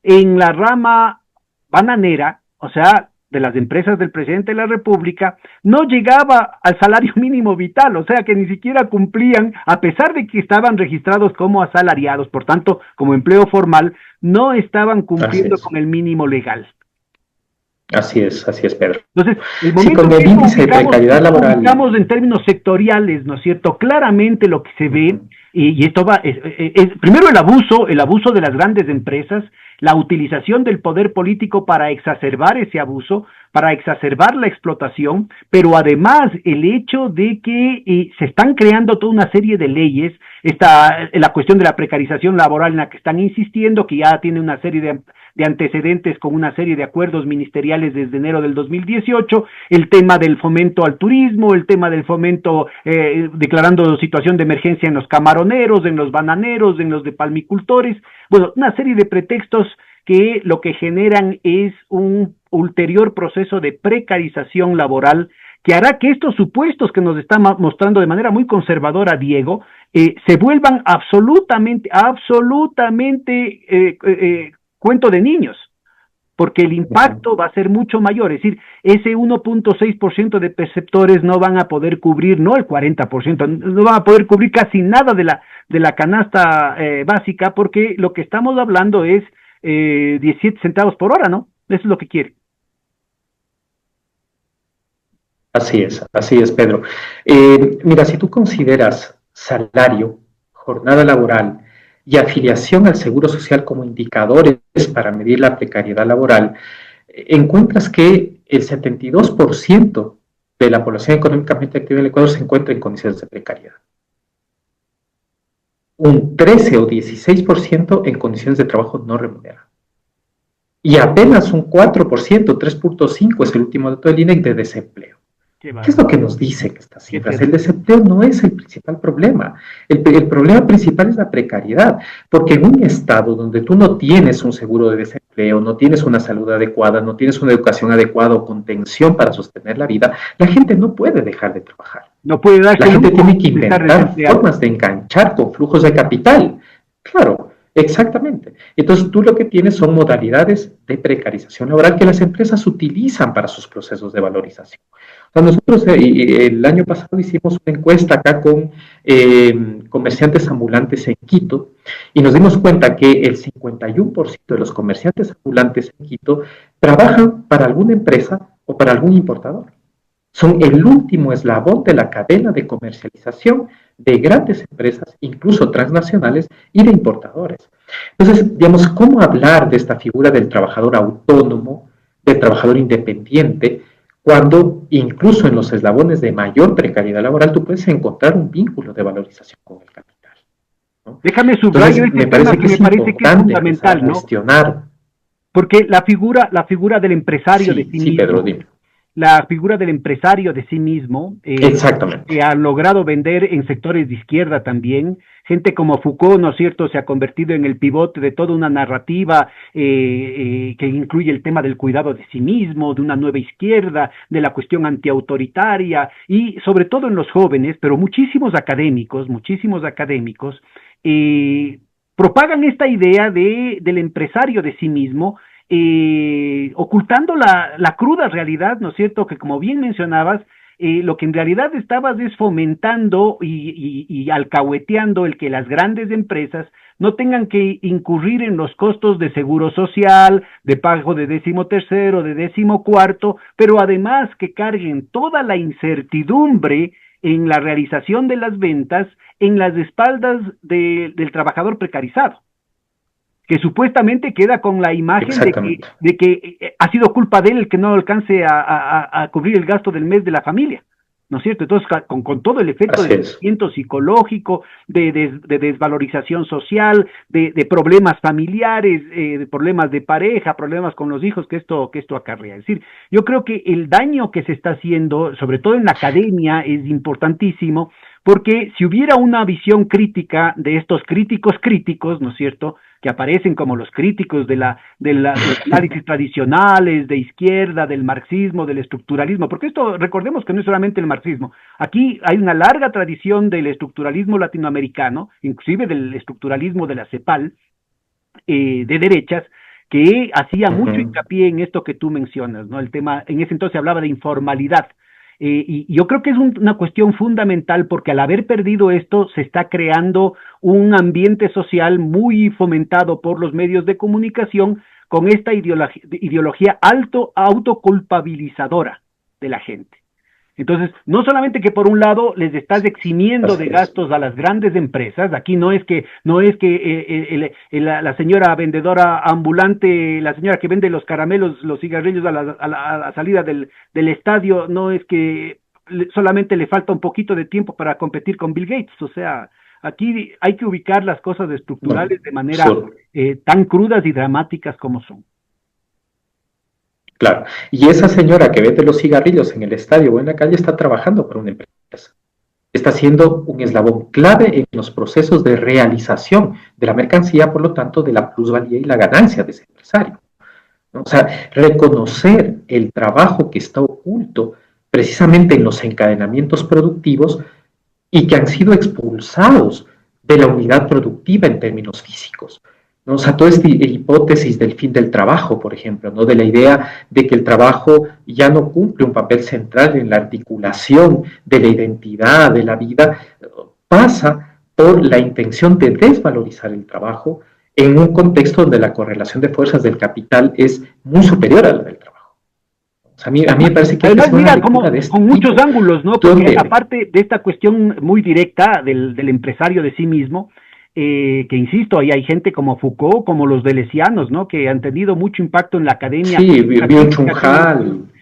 en la rama bananera, o sea, de las empresas del presidente de la República, no llegaba al salario mínimo vital, o sea que ni siquiera cumplían, a pesar de que estaban registrados como asalariados, por tanto, como empleo formal, no estaban cumpliendo con el mínimo legal. Así es, Pedro. Entonces, el momento con el índice de precariedad laboral. Ubicamos en términos sectoriales, ¿no es cierto? Claramente lo que se ve, y esto va, es primero el abuso de las grandes empresas, la utilización del poder político para exacerbar ese abuso, para exacerbar la explotación, pero además el hecho de que se están creando toda una serie de leyes, la cuestión de la precarización laboral en la que están insistiendo, que ya tiene una serie de antecedentes con una serie de acuerdos ministeriales desde enero del 2018, el tema del fomento al turismo, el tema del fomento declarando situación de emergencia en los camaroneros, en los bananeros, en los de palmicultores, bueno, una serie de pretextos que lo que generan es un ulterior proceso de precarización laboral que hará que estos supuestos que nos está mostrando de manera muy conservadora Diego, se vuelvan absolutamente cuento de niños, porque el impacto va a ser mucho mayor, es decir, ese 1.6% de perceptores no van a poder cubrir, no el 40%, no van a poder cubrir casi nada de la canasta básica, porque lo que estamos hablando es 17 centavos por hora, ¿no? Eso es lo que quiere. Así es, Pedro. Mira, si tú consideras salario, jornada laboral y afiliación al Seguro Social como indicadores para medir la precariedad laboral, encuentras que el 72% de la población económicamente activa en el Ecuador se encuentra en condiciones de precariedad. Un 13 o 16% en condiciones de trabajo no remunerado. Y apenas un 4%, 3.5% es el último dato del INEC de desempleo. ¿Qué es lo que nos dicen estas cifras? El desempleo no es el principal problema. El problema principal es la precariedad, porque en un estado donde tú no tienes un seguro de desempleo, no tienes una salud adecuada, no tienes una educación adecuada o contención para sostener la vida, la gente no puede dejar de trabajar. No puede darse la gente tiene que inventar formas de enganchar con flujos de capital. Claro. Exactamente. Entonces, tú lo que tienes son modalidades de precarización laboral que las empresas utilizan para sus procesos de valorización. O sea, nosotros el año pasado hicimos una encuesta acá con comerciantes ambulantes en Quito y nos dimos cuenta que el 51% de los comerciantes ambulantes en Quito trabajan para alguna empresa o para algún importador. Son el último eslabón de la cadena de comercialización de grandes empresas, incluso transnacionales, y de importadores. Entonces, digamos, ¿cómo hablar de esta figura del trabajador autónomo, del trabajador independiente, cuando incluso en los eslabones de mayor precariedad laboral tú puedes encontrar un vínculo de valorización con el capital, ¿no? Déjame subrayar este tema que me parece que es fundamental, ¿no? Gestionar. Porque la figura del empresario de sí mismo, Pedro, dime. La figura del empresario de sí mismo, que ha logrado vender en sectores de izquierda también, gente como Foucault, ¿no es cierto?, se ha convertido en el pivote de toda una narrativa que incluye el tema del cuidado de sí mismo, de una nueva izquierda, de la cuestión antiautoritaria, y sobre todo en los jóvenes, pero muchísimos académicos, propagan esta idea del empresario de sí mismo, ocultando la cruda realidad, ¿no es cierto?, que como bien mencionabas, lo que en realidad estabas es fomentando y alcahueteando el que las grandes empresas no tengan que incurrir en los costos de seguro social, de pago de 13º, de 14º, pero además que carguen toda la incertidumbre en la realización de las ventas en las espaldas del trabajador precarizado, que supuestamente queda con la imagen de que ha sido culpa de él el que no alcance a cubrir el gasto del mes de la familia. ¿no es cierto? Entonces, con todo el efecto de sufrimiento psicológico, de desvalorización social, de problemas familiares, de problemas de pareja, problemas con los hijos que esto acarrea. Es decir, yo creo que el daño que se está haciendo, sobre todo en la academia, es importantísimo, porque si hubiera una visión crítica de estos críticos, ¿no es cierto?, que aparecen como los críticos de los análisis tradicionales, de izquierda, del marxismo, del estructuralismo, porque esto, recordemos que no es solamente el marxismo, aquí hay una larga tradición del estructuralismo latinoamericano, inclusive del estructuralismo de la CEPAL, de derechas, que hacía mucho hincapié en esto que tú mencionas, ¿no? El tema, en ese entonces hablaba de informalidad, y yo creo que es una cuestión fundamental porque al haber perdido esto se está creando un ambiente social muy fomentado por los medios de comunicación con esta ideología autoculpabilizadora de la gente. Entonces, no solamente que por un lado les estás eximiendo de gastos a las grandes empresas, aquí no es que la señora vendedora ambulante, la señora que vende los caramelos, los cigarrillos a la salida del estadio, no es que solamente le falta un poquito de tiempo para competir con Bill Gates, o sea, aquí hay que ubicar las cosas estructurales de manera tan crudas y dramáticas como son. Claro, y esa señora que vende los cigarrillos en el estadio o en la calle está trabajando para una empresa. Está siendo un eslabón clave en los procesos de realización de la mercancía, por lo tanto, de la plusvalía y la ganancia de ese empresario, ¿no? O sea, reconocer el trabajo que está oculto precisamente en los encadenamientos productivos y que han sido expulsados de la unidad productiva en términos físicos, ¿no? O sea, toda esta hipótesis del fin del trabajo, por ejemplo, ¿no? De la idea de que el trabajo ya no cumple un papel central en la articulación de la identidad, de la vida, pasa por la intención de desvalorizar el trabajo en un contexto donde la correlación de fuerzas del capital es muy superior a la del trabajo. O sea, a mí me parece que además, mira, como con muchos ángulos, ¿no? Porque aparte de esta cuestión muy directa del empresario de sí mismo, que insisto, ahí hay gente como Foucault, como los deleuzianos, ¿no? Que han tenido mucho impacto en la academia. Sí, Byung-Chul Han.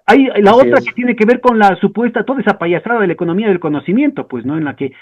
Hay la otra que tiene que ver con la supuesta, toda esa payasada de la economía del conocimiento, pues, ¿no? En la que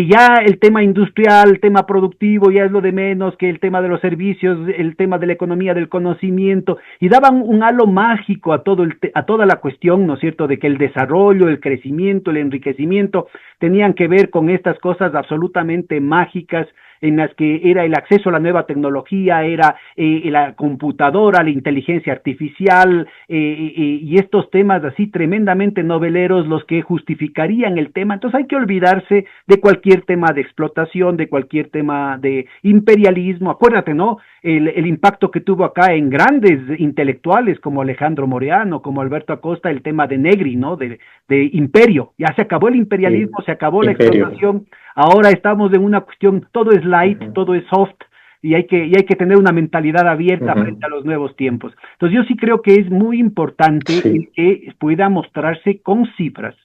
ya el tema industrial, el tema productivo ya es lo de menos, que el tema de los servicios, el tema de la economía del conocimiento, y daban un halo mágico a toda la cuestión, ¿no es cierto?, de que el desarrollo, el crecimiento, el enriquecimiento tenían que ver con estas cosas absolutamente mágicas, en las que era el acceso a la nueva tecnología, era la computadora, la inteligencia artificial, y estos temas así tremendamente noveleros los que justificarían el tema. Entonces hay que olvidarse de cualquier tema de explotación, de cualquier tema de imperialismo. Acuérdate, ¿no? El impacto que tuvo acá en grandes intelectuales como Alejandro Moreano, como Alberto Acosta, el tema de Negri, ¿no? De imperio. Ya se acabó el imperialismo, sí, se acabó la explotación. Ahora estamos en una cuestión, todo es light, todo es soft, y hay que tener una mentalidad abierta frente a los nuevos tiempos. Entonces yo sí creo que es muy importante que pueda mostrarse con cifras.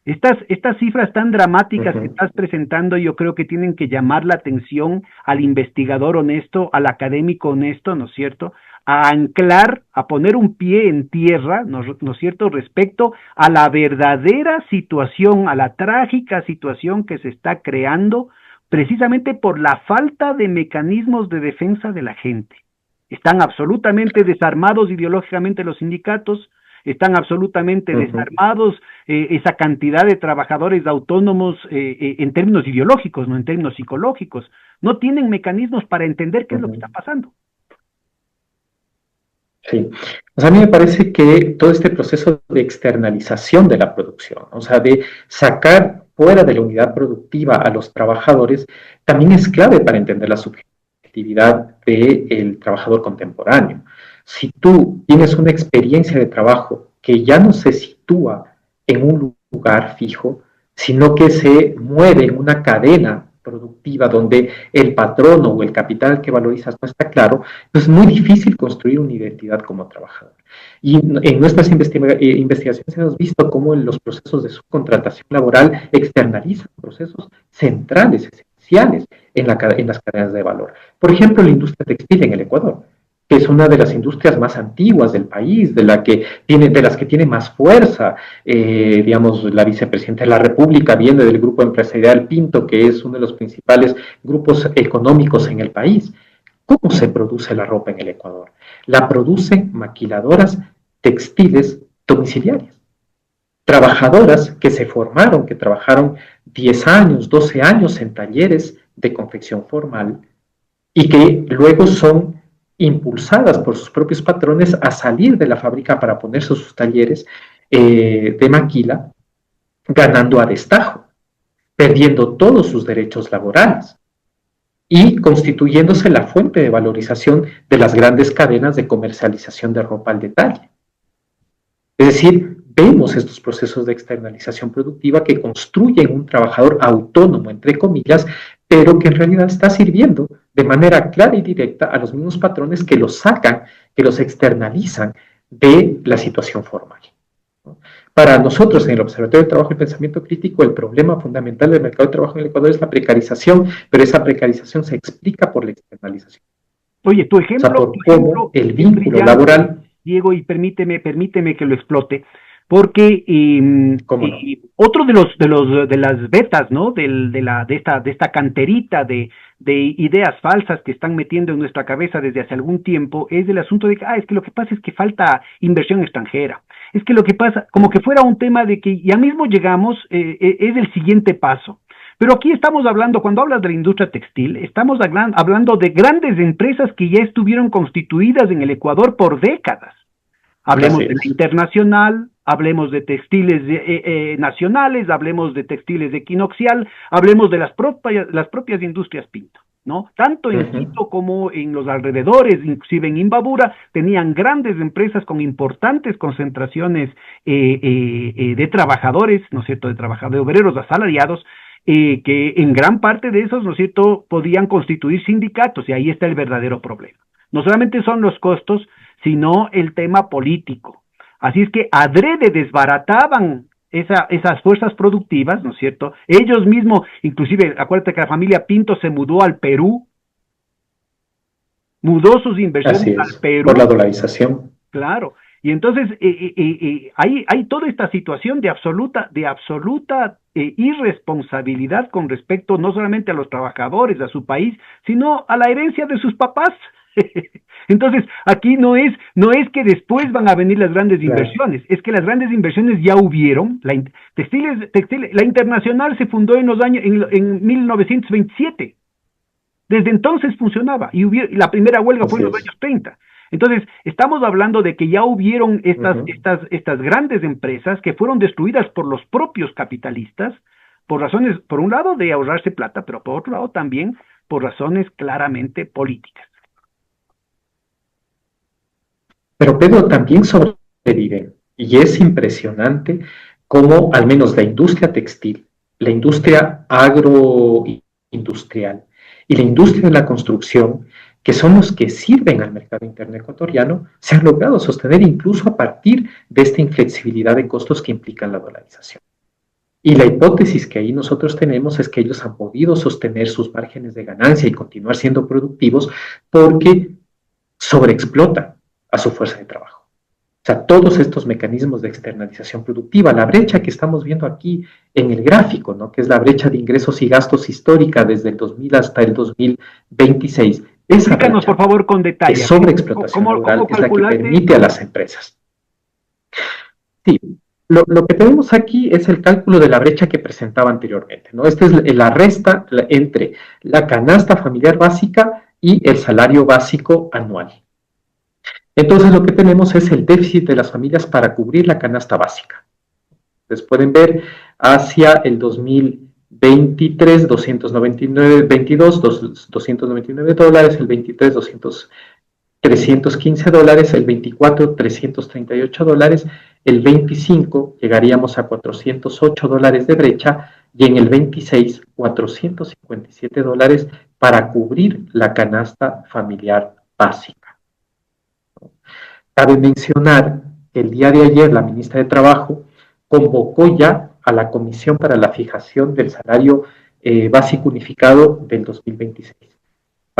Estas cifras tan dramáticas que estás presentando, yo creo que tienen que llamar la atención al investigador honesto, al académico honesto, ¿no es cierto?, a anclar, a poner un pie en tierra, ¿no es cierto?, respecto a la verdadera situación, a la trágica situación que se está creando precisamente por la falta de mecanismos de defensa de la gente. Están absolutamente desarmados ideológicamente los sindicatos, están absolutamente desarmados esa cantidad de trabajadores autónomos en términos ideológicos, no en términos psicológicos. No tienen mecanismos para entender qué es lo que está pasando. Sí, o sea, a mí me parece que todo este proceso de externalización de la producción, o sea, de sacar fuera de la unidad productiva a los trabajadores, también es clave para entender la subjetividad del trabajador contemporáneo. Si tú tienes una experiencia de trabajo que ya no se sitúa en un lugar fijo, sino que se mueve en una cadena productiva donde el patrono o el capital que valorizas no está claro, es muy difícil construir una identidad como trabajador. Y en nuestras investigaciones hemos visto cómo en los procesos de subcontratación laboral externalizan procesos centrales, esenciales en las cadenas de valor. Por ejemplo, la industria textil en el Ecuador. que es una de las industrias más antiguas del país, de las que tiene más fuerza. Digamos, la vicepresidenta de la República viene del grupo empresarial Pinto, que es uno de los principales grupos económicos en el país. ¿Cómo se produce la ropa en el Ecuador? La producen maquiladoras textiles domiciliarias. Trabajadoras que se formaron, que trabajaron 10 años, 12 años en talleres de confección formal y que luego son impulsadas por sus propios patrones a salir de la fábrica para ponerse sus talleres de maquila, ganando a destajo, perdiendo todos sus derechos laborales y constituyéndose la fuente de valorización de las grandes cadenas de comercialización de ropa al detalle. Es decir, vemos estos procesos de externalización productiva que construyen un trabajador autónomo, entre comillas, pero que en realidad está sirviendo de manera clara y directa a los mismos patrones que los sacan, que los externalizan de la situación formal. Para nosotros, en el Observatorio de Trabajo y Pensamiento Crítico, el problema fundamental del mercado de trabajo en el Ecuador es la precarización, pero esa precarización se explica por la externalización. Oye, tu O sea, ejemplo, por cómo el vínculo brillante, laboral. Diego, y permíteme que lo explote, porque ¿Cómo no? otro de las vetas, ¿no? De esta canterita de ideas falsas que están metiendo en nuestra cabeza desde hace algún tiempo es el asunto de que, es que lo que pasa es que falta inversión extranjera. Es que lo que pasa, como que fuera un tema de que ya mismo llegamos, es el siguiente paso. Pero aquí estamos hablando, cuando hablas de la industria textil, estamos hablando de grandes empresas que ya estuvieron constituidas en el Ecuador por décadas. Hablemos de la Internacional, hablemos de textiles nacionales, hablemos de textiles de Equinoxial, hablemos de las propias industrias Pinto, ¿no? Tanto en Quito como en los alrededores, inclusive en Imbabura, tenían grandes empresas con importantes concentraciones de trabajadores, ¿no es cierto?, de obreros asalariados, que en gran parte de esos, ¿no es cierto?, podían constituir sindicatos, y ahí está el verdadero problema. No solamente son los costos, sino el tema político. Así es que adrede desbarataban esas fuerzas productivas, ¿no es cierto? Ellos mismos, inclusive, acuérdate que la familia Pinto se mudó al Perú, mudó sus inversiones al Perú. Por la dolarización. Claro. Y entonces hay toda esta situación de absoluta irresponsabilidad con respecto no solamente a los trabajadores, a su país, sino a la herencia de sus papás. Entonces, aquí no es que después van a venir las grandes inversiones, es que las grandes inversiones ya hubieron. La Internacional se fundó en 1927. Desde entonces funcionaba y la primera huelga fue en los años 30. Entonces, estamos hablando de que ya hubieron estas grandes empresas que fueron destruidas por los propios capitalistas por razones, por un lado, de ahorrarse plata, pero por otro lado también por razones claramente políticas. Pero Pedro también sobrevive, y es impresionante cómo al menos la industria textil, la industria agroindustrial y la industria de la construcción, que son los que sirven al mercado interno ecuatoriano, se han logrado sostener incluso a partir de esta inflexibilidad de costos que implican la dolarización. Y la hipótesis que ahí nosotros tenemos es que ellos han podido sostener sus márgenes de ganancia y continuar siendo productivos porque sobreexplotan a su fuerza de trabajo. O sea, todos estos mecanismos de externalización productiva, la brecha que estamos viendo aquí en el gráfico, ¿no?, que es la brecha de ingresos y gastos histórica desde el 2000 hasta el 2026, esa explícanos, por favor, con detalle. De sobreexplotación laboral es la que permite a las empresas. Sí, lo que tenemos aquí es el cálculo de la brecha que presentaba anteriormente, ¿no? Esta es la resta entre la canasta familiar básica y el salario básico anual. Entonces lo que tenemos es el déficit de las familias para cubrir la canasta básica. Ustedes pueden ver hacia el 2023, 299 dólares, el 23, 315 dólares, el 24, 338 dólares, el 25 llegaríamos a 408 dólares de brecha y en el 26, 457 dólares para cubrir la canasta familiar básica. Cabe mencionar que el día de ayer la ministra de Trabajo convocó ya a la Comisión para la Fijación del Salario Básico Unificado del 2026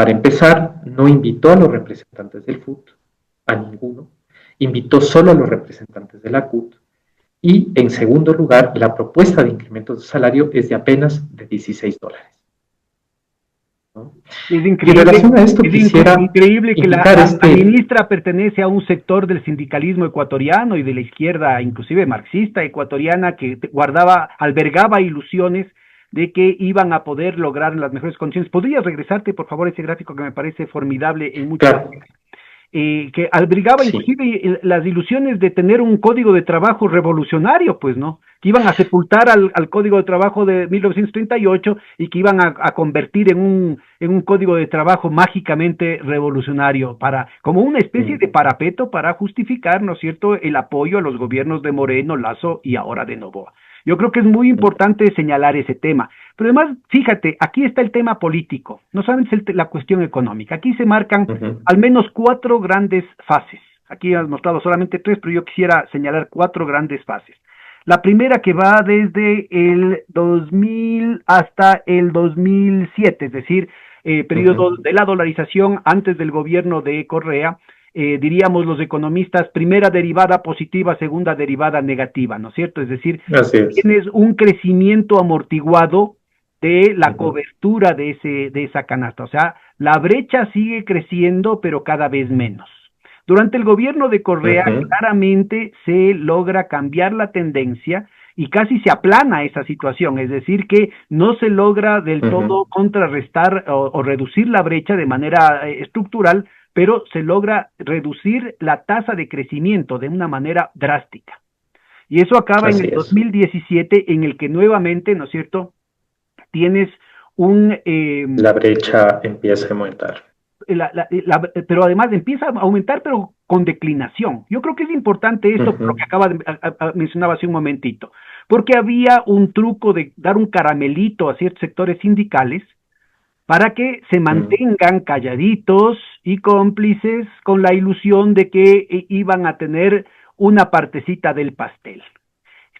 Para empezar, no invitó a los representantes del FUT, a ninguno, invitó solo a los representantes de la CUT, y en segundo lugar, la propuesta de incrementos de salario es de apenas de $16. ¿No? Es Y en increíble, relación a esto quisiera increíble que invitar la ministra pertenece a un sector del sindicalismo ecuatoriano y de la izquierda, inclusive marxista ecuatoriana, que albergaba ilusiones de que iban a poder lograr las mejores condiciones. ¿Podrías regresarte, por favor, ese gráfico que me parece formidable en muchos claro, aspectos? Que albergaba sí, inclusive las ilusiones de tener un código de trabajo revolucionario, pues, ¿no? Que iban a sepultar al código de trabajo de 1938 y que iban a convertir en un código de trabajo mágicamente revolucionario, como una especie de parapeto para justificar, ¿no es cierto?, el apoyo a los gobiernos de Moreno, Lazo y ahora de Noboa. Yo creo que es muy importante señalar ese tema. Pero además, fíjate, aquí está el tema político, no solamente la cuestión económica. Aquí se marcan al menos cuatro grandes fases. Aquí has mostrado solamente tres, pero yo quisiera señalar cuatro grandes fases. La primera que va desde el 2000 hasta el 2007, es decir, periodo de la dolarización antes del gobierno de Correa, diríamos los economistas, primera derivada positiva, segunda derivada negativa, ¿no es cierto? Es decir, así es. tienes un crecimiento amortiguado de la cobertura de esa canasta. O sea, la brecha sigue creciendo, pero cada vez menos. Durante el gobierno de Correa, claramente se logra cambiar la tendencia y casi se aplana esa situación, es decir, que no se logra del todo contrarrestar o reducir la brecha de manera estructural, pero se logra reducir la tasa de crecimiento de una manera drástica. Y eso acaba en Así el es. 2017, en el que nuevamente, ¿no es cierto?, tienes un... La brecha empieza a aumentar. pero además empieza a aumentar, pero con declinación. Yo creo que es importante esto, lo que acaba de mencionar hace un momentito, porque había un truco de dar un caramelito a ciertos sectores sindicales para que se mantengan calladitos y cómplices con la ilusión de que iban a tener una partecita del pastel.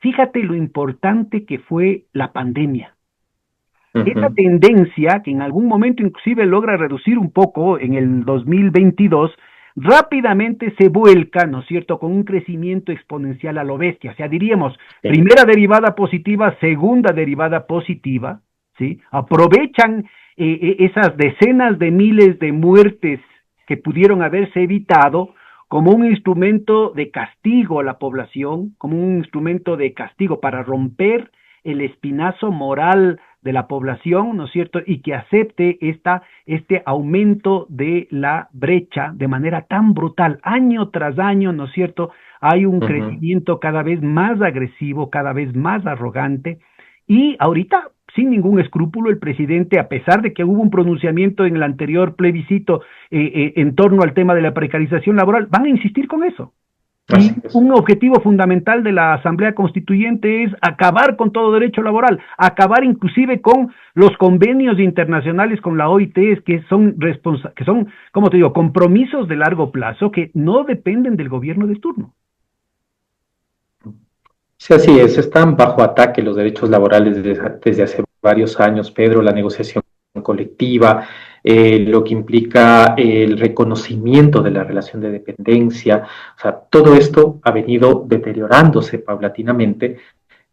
Fíjate lo importante que fue la pandemia. Esa tendencia, que en algún momento inclusive logra reducir un poco en el 2022, rápidamente se vuelca, ¿no es cierto?, con un crecimiento exponencial a lo bestia. O sea, diríamos, primera derivada positiva, segunda derivada positiva, ¿sí? Aprovechan esas decenas de miles de muertes que pudieron haberse evitado como un instrumento de castigo a la población, como un instrumento de castigo para romper el espinazo moral de la población, ¿no es cierto?, y que acepte este aumento de la brecha de manera tan brutal, año tras año, ¿no es cierto?, hay un crecimiento cada vez más agresivo, cada vez más arrogante, y ahorita, sin ningún escrúpulo, el presidente, a pesar de que hubo un pronunciamiento en el anterior plebiscito en torno al tema de la precarización laboral, van a insistir con eso. Y un objetivo fundamental de la Asamblea Constituyente es acabar con todo derecho laboral, acabar inclusive con los convenios internacionales con la OIT, que son, como te digo, compromisos de largo plazo que no dependen del gobierno de turno. Sí, así es, están bajo ataque los derechos laborales desde hace varios años, Pedro, la negociación colectiva, lo que implica el reconocimiento de la relación de dependencia, o sea, todo esto ha venido deteriorándose paulatinamente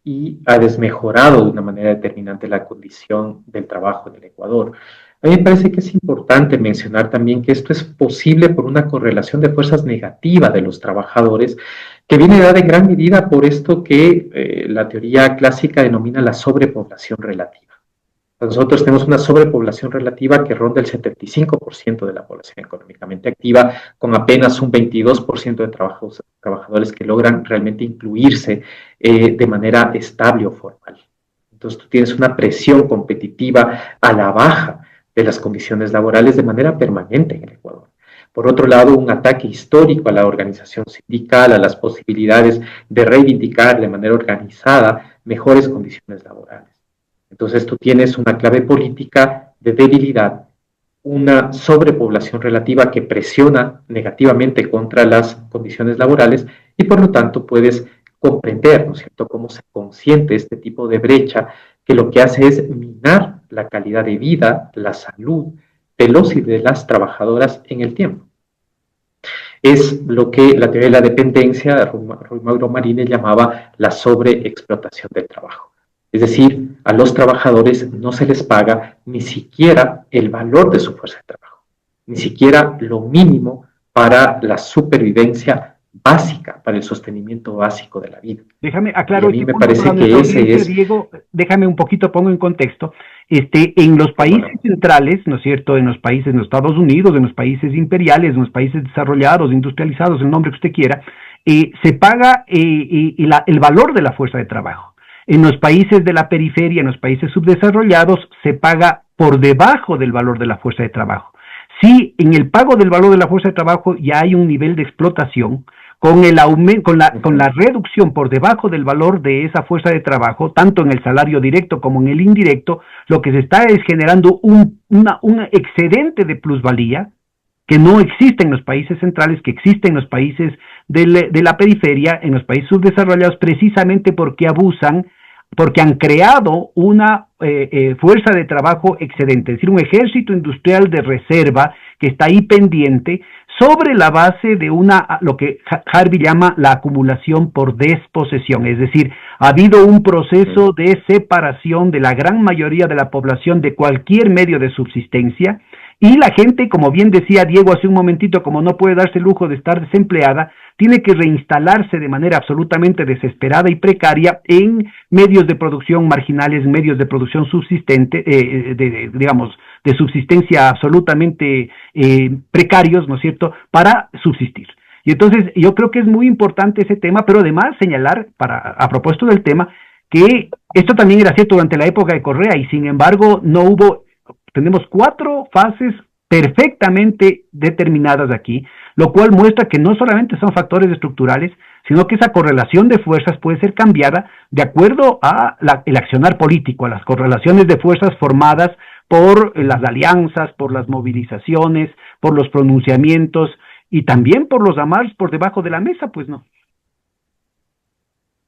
y ha desmejorado de una manera determinante la condición del trabajo en el Ecuador. A mí me parece que es importante mencionar también que esto es posible por una correlación de fuerzas negativa de los trabajadores, que viene dada en gran medida por esto que la teoría clásica denomina la sobrepoblación relativa. Nosotros tenemos una sobrepoblación relativa que ronda el 75% de la población económicamente activa, con apenas un 22% de trabajadores que logran realmente incluirse de manera estable o formal. Entonces tú tienes una presión competitiva a la baja de las condiciones laborales de manera permanente en el Ecuador. Por otro lado, un ataque histórico a la organización sindical, a las posibilidades de reivindicar de manera organizada mejores condiciones laborales. Entonces tú tienes una clave política de debilidad, una sobrepoblación relativa que presiona negativamente contra las condiciones laborales y por lo tanto puedes comprender, ¿no es cierto?, cómo se consiente este tipo de brecha que lo que hace es minar la calidad de vida, la salud de los y de las trabajadoras en el tiempo. Es lo que la teoría de la dependencia, Rui Mauro Marini llamaba la sobreexplotación del trabajo. Es decir, a los trabajadores no se les paga ni siquiera el valor de su fuerza de trabajo, ni siquiera lo mínimo para la supervivencia básica, para el sostenimiento básico de la vida. Déjame aclaro Y a mí este me punto parece para que nuestra ese audiencia, es... Diego, déjame un poquito, pongo en contexto. En los países Bueno, centrales, ¿no es cierto?, en los países, en los Estados Unidos, en los países imperiales, en los países desarrollados, industrializados, el nombre que usted quiera, se paga el valor de la fuerza de trabajo. En los países de la periferia, en los países subdesarrollados, se paga por debajo del valor de la fuerza de trabajo. Si en el pago del valor de la fuerza de trabajo ya hay un nivel de explotación, con el aumento, con la reducción por debajo del valor de esa fuerza de trabajo, tanto en el salario directo como en el indirecto, lo que se está es generando un excedente de plusvalía que no existe en los países centrales, que existe en los países de la periferia, en los países subdesarrollados, precisamente porque abusan, porque han creado una fuerza de trabajo excedente, es decir, un ejército industrial de reserva que está ahí pendiente sobre la base de lo que Harvey llama la acumulación por desposesión, es decir, ha habido un proceso de separación de la gran mayoría de la población de cualquier medio de subsistencia, y la gente, como bien decía Diego hace un momentito, como no puede darse el lujo de estar desempleada, tiene que reinstalarse de manera absolutamente desesperada y precaria en medios de producción marginales, medios de producción subsistente, digamos, de subsistencia absolutamente precarios, ¿no es cierto?, para subsistir. Y entonces yo creo que es muy importante ese tema, pero además señalar, a propósito del tema, que esto también era cierto durante la época de Correa y sin embargo no hubo, tenemos 4 fases perfectamente determinadas aquí, lo cual muestra que no solamente son factores estructurales, sino que esa correlación de fuerzas puede ser cambiada de acuerdo a el accionar político, a las correlaciones de fuerzas formadas por las alianzas, por las movilizaciones, por los pronunciamientos y también por los amarres por debajo de la mesa, pues no.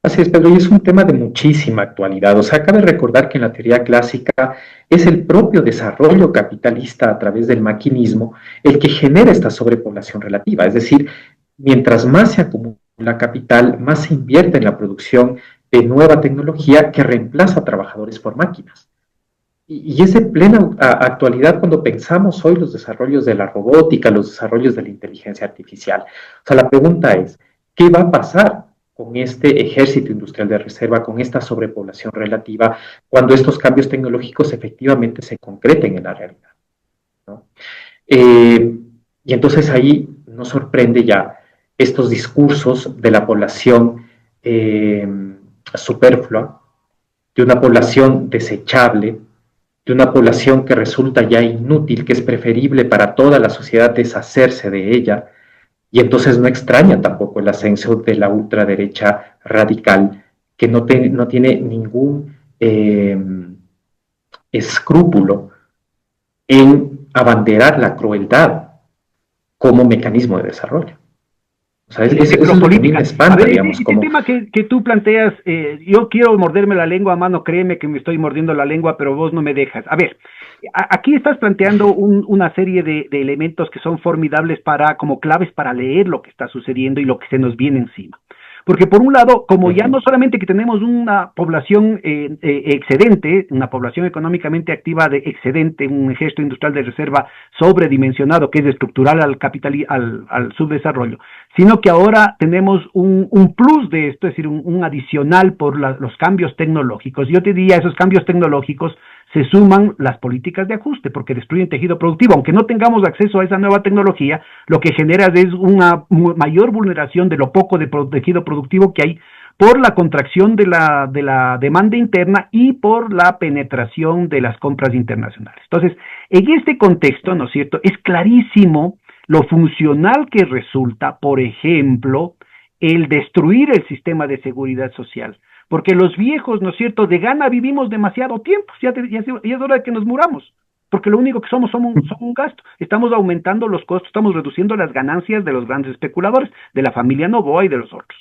Así es, Pedro, y es un tema de muchísima actualidad. O sea, cabe recordar que en la teoría clásica es el propio desarrollo capitalista a través del maquinismo el que genera esta sobrepoblación relativa. Es decir, mientras más se acumula capital, más se invierte en la producción de nueva tecnología que reemplaza a trabajadores por máquinas. Y es de plena actualidad cuando pensamos hoy los desarrollos de la robótica, los desarrollos de la inteligencia artificial. O sea, la pregunta es, ¿qué va a pasar con este ejército industrial de reserva, con esta sobrepoblación relativa, cuando estos cambios tecnológicos efectivamente se concreten en la realidad, ¿no? Y entonces ahí nos sorprende ya estos discursos de la población superflua, de una población desechable, de una población que resulta ya inútil, que es preferible para toda la sociedad deshacerse de ella. Y entonces no extraña tampoco el ascenso de la ultraderecha radical, que no tiene ningún escrúpulo en abanderar la crueldad como mecanismo de desarrollo. O sea, eso es lo que a mí me espanta, a ver, digamos. este tema que tú planteas, yo quiero morderme la lengua, mano, créeme que me estoy mordiendo la lengua, pero vos no me dejas. A ver, aquí estás planteando una serie de elementos que son formidables como claves para leer lo que está sucediendo y lo que se nos viene encima. Porque por un lado, como ya no solamente que tenemos una población excedente, una población económicamente activa de excedente, un ejército industrial de reserva sobredimensionado que es estructural al subdesarrollo, sino que ahora tenemos un plus de esto, es decir, un adicional por los cambios tecnológicos. Yo te diría, esos cambios tecnológicos se suman las políticas de ajuste, porque destruyen tejido productivo. Aunque no tengamos acceso a esa nueva tecnología, lo que genera es una mayor vulneración de lo poco de tejido productivo que hay por la contracción de la demanda interna y por la penetración de las compras internacionales. Entonces, en este contexto, ¿no es cierto?, es clarísimo lo funcional que resulta, por ejemplo, el destruir el sistema de seguridad social. Porque los viejos, ¿no es cierto?, de gana vivimos demasiado tiempo, ya es hora de que nos muramos, porque lo único que somos un gasto. Estamos aumentando los costos, estamos reduciendo las ganancias de los grandes especuladores, de la familia Novoa y de los otros.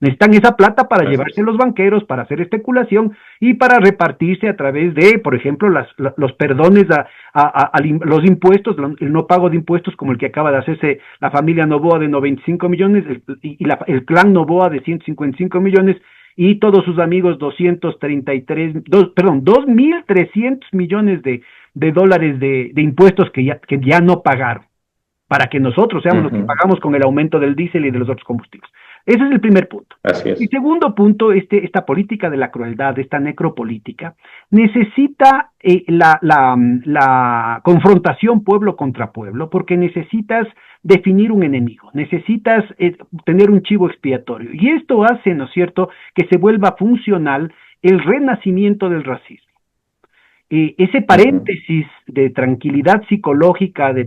Necesitan esa plata para llevarse los banqueros, para hacer especulación y para repartirse a través de, por ejemplo, los perdones los impuestos, el no pago de impuestos, como el que acaba de hacerse la familia Noboa de 95 millones el clan Noboa de 155 millones y todos sus amigos 2.300 millones de dólares de impuestos que ya no pagaron, para que nosotros seamos los que pagamos con el aumento del diésel y de los otros combustibles. Ese es el primer punto. Así es. Y segundo punto, esta política de la crueldad, esta necropolítica, necesita la confrontación pueblo contra pueblo, porque necesitas definir un enemigo, necesitas tener un chivo expiatorio. Y esto hace, ¿no es cierto?, que se vuelva funcional el renacimiento del racismo. Ese paréntesis de tranquilidad psicológica, de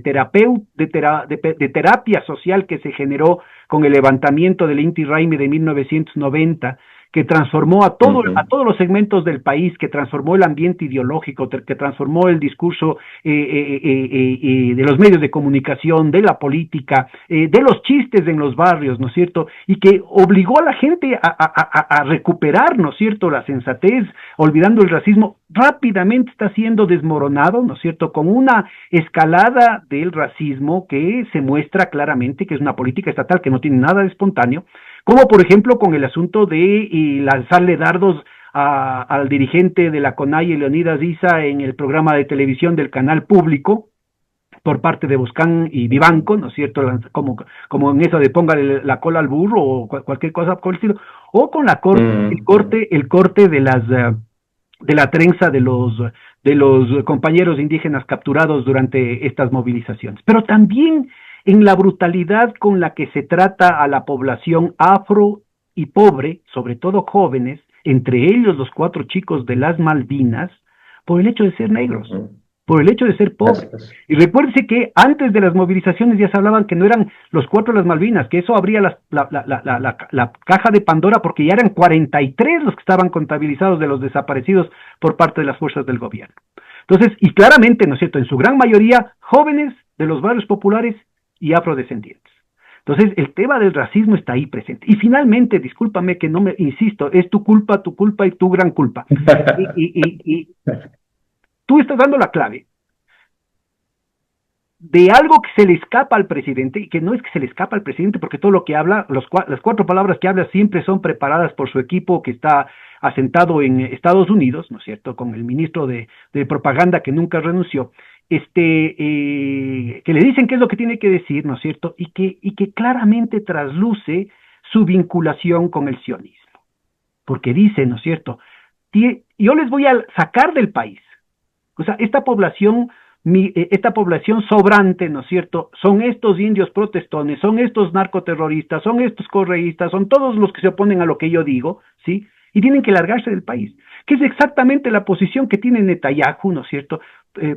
terapia social que se generó con el levantamiento del Inti Raymi de 1990, que transformó a todos los segmentos del país, que transformó el ambiente ideológico, que transformó el discurso de los medios de comunicación, de la política, de los chistes en los barrios, ¿no es cierto? Y que obligó a la gente a recuperar, ¿no es cierto?, la sensatez, olvidando el racismo, rápidamente está siendo desmoronado, ¿no es cierto?, con una escalada del racismo que se muestra claramente que es una política estatal que no tiene nada de espontáneo, como por ejemplo con el asunto de lanzarle dardos al dirigente de la CONAIE, Leonidas Issa, en el programa de televisión del canal público, por parte de Boscán y Vivanco, ¿no es cierto?, como en eso de póngale la cola al burro o cualquier cosa por el estilo, o con el corte de la trenza de los compañeros indígenas capturados durante estas movilizaciones, pero también en la brutalidad con la que se trata a la población afro y pobre, sobre todo jóvenes, entre ellos los 4 chicos de las Malvinas, por el hecho de ser negros, por el hecho de ser pobres. Y recuérdense que antes de las movilizaciones ya se hablaban que no eran los 4 de las Malvinas, que eso abría la caja de Pandora, porque ya eran 43 los que estaban contabilizados de los desaparecidos por parte de las fuerzas del gobierno. Entonces, y claramente, ¿no es cierto?, en su gran mayoría, jóvenes de los barrios populares y afrodescendientes. Entonces, el tema del racismo está ahí presente. Y finalmente, discúlpame que no me insisto, es tu culpa y tu gran culpa. Y tú estás dando la clave de algo que se le escapa al presidente, y que no es que se le escapa al presidente, porque todo lo que habla, las 4 palabras que habla siempre son preparadas por su equipo que está asentado en Estados Unidos, ¿no es cierto?, con el ministro de propaganda que nunca renunció, que le dicen qué es lo que tiene que decir, ¿no es cierto?, y que claramente trasluce su vinculación con el sionismo, porque dice, ¿no es cierto?, yo les voy a sacar del país, o sea, esta población sobrante, ¿no es cierto?, son estos indios protestones, son estos narcoterroristas, son estos correístas, son todos los que se oponen a lo que yo digo, ¿sí?, y tienen que largarse del país, que es exactamente la posición que tiene Netanyahu, ¿no es cierto?,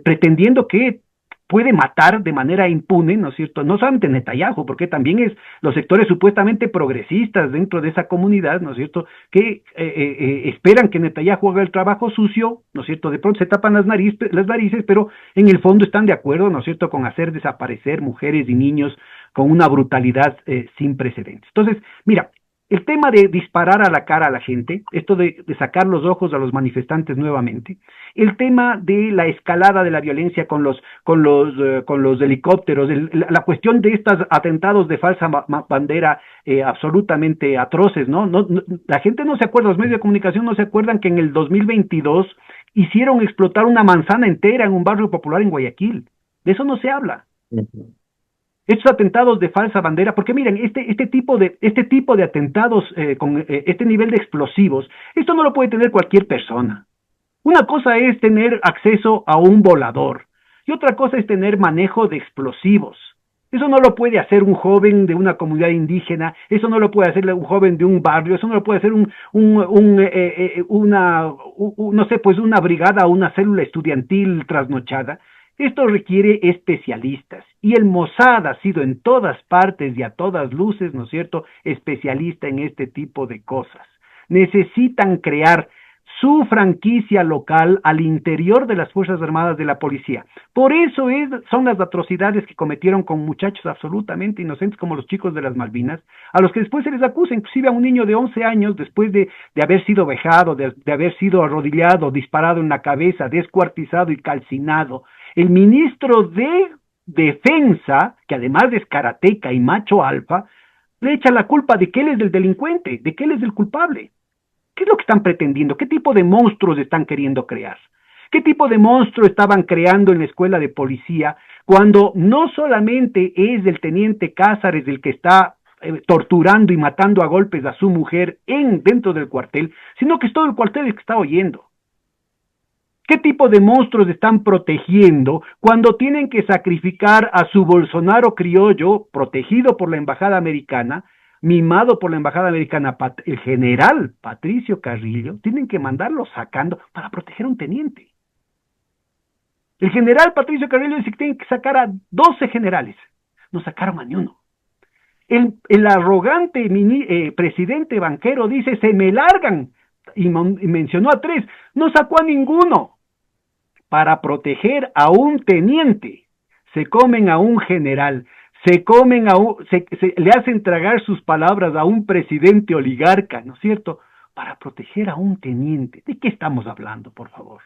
pretendiendo que puede matar de manera impune, ¿no es cierto?, no solamente Netanyahu, porque también es los sectores supuestamente progresistas dentro de esa comunidad, ¿no es cierto?, que esperan que Netanyahu haga el trabajo sucio, ¿no es cierto?, de pronto se tapan las narices, pero en el fondo están de acuerdo, ¿no es cierto?, con hacer desaparecer mujeres y niños con una brutalidad sin precedentes. Entonces, mira, el tema de disparar a la cara a la gente, esto de sacar los ojos a los manifestantes nuevamente, el tema de la escalada de la violencia con los helicópteros, la cuestión de estos atentados de falsa bandera absolutamente atroces, ¿no? La gente no se acuerda, los medios de comunicación no se acuerdan que en el 2022 hicieron explotar una manzana entera en un barrio popular en Guayaquil. De eso no se habla. Estos atentados de falsa bandera, porque miren, este tipo de atentados con este nivel de explosivos, esto no lo puede tener cualquier persona. Una cosa es tener acceso a un volador y otra cosa es tener manejo de explosivos. Eso no lo puede hacer un joven de una comunidad indígena, eso no lo puede hacer un joven de un barrio, eso no lo puede hacer una brigada o una célula estudiantil trasnochada. Esto requiere especialistas, y el Mossad ha sido en todas partes y a todas luces, ¿no es cierto?, especialista en este tipo de cosas. Necesitan crear su franquicia local al interior de las Fuerzas Armadas de la policía. Por eso son las atrocidades que cometieron con muchachos absolutamente inocentes como los chicos de las Malvinas, a los que después se les acusa, inclusive a un niño de 11 años, después de haber sido vejado, de haber sido arrodillado, disparado en la cabeza, descuartizado y calcinado. El ministro de Defensa, que además es karateca y macho alfa, le echa la culpa de que él es el delincuente, de que él es el culpable. ¿Qué es lo que están pretendiendo? ¿Qué tipo de monstruos están queriendo crear? ¿Qué tipo de monstruo estaban creando en la escuela de policía cuando no solamente es el teniente Cázares el que está torturando y matando a golpes a su mujer dentro del cuartel, sino que es todo el cuartel el que está oyendo? ¿Qué tipo de monstruos están protegiendo cuando tienen que sacrificar a su Bolsonaro criollo, protegido por la embajada americana, mimado por la embajada americana, el general Patricio Carrillo? Tienen que mandarlo sacando para proteger a un teniente. El general Patricio Carrillo dice que tienen que sacar a 12 generales. No sacaron a ni uno. El arrogante presidente banquero dice, se me largan, y mencionó a 3, no sacó a ninguno. Para proteger a un teniente, se comen a un general, le hacen tragar sus palabras a un presidente oligarca, ¿no es cierto? Para proteger a un teniente. ¿De qué estamos hablando, por favor?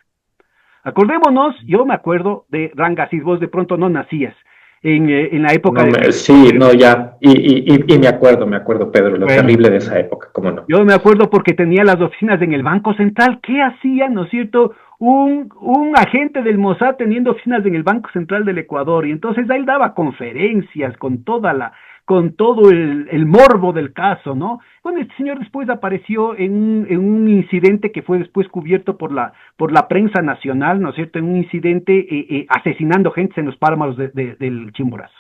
Acordémonos, yo me acuerdo de Rangasis, vos de pronto no nacías en la época de... Sí, no, ya, y me acuerdo, Pedro, lo terrible de esa época, ¿cómo no? Yo me acuerdo porque tenía las oficinas en el Banco Central. ¿Qué hacían, no es cierto? Un agente del Mossad teniendo oficinas en el Banco Central del Ecuador, y entonces él daba conferencias con todo el morbo del caso, ¿no? Bueno, este señor después apareció en un incidente que fue después cubierto por la prensa nacional, ¿no es cierto? En un incidente asesinando gente en los páramos del Chimborazo.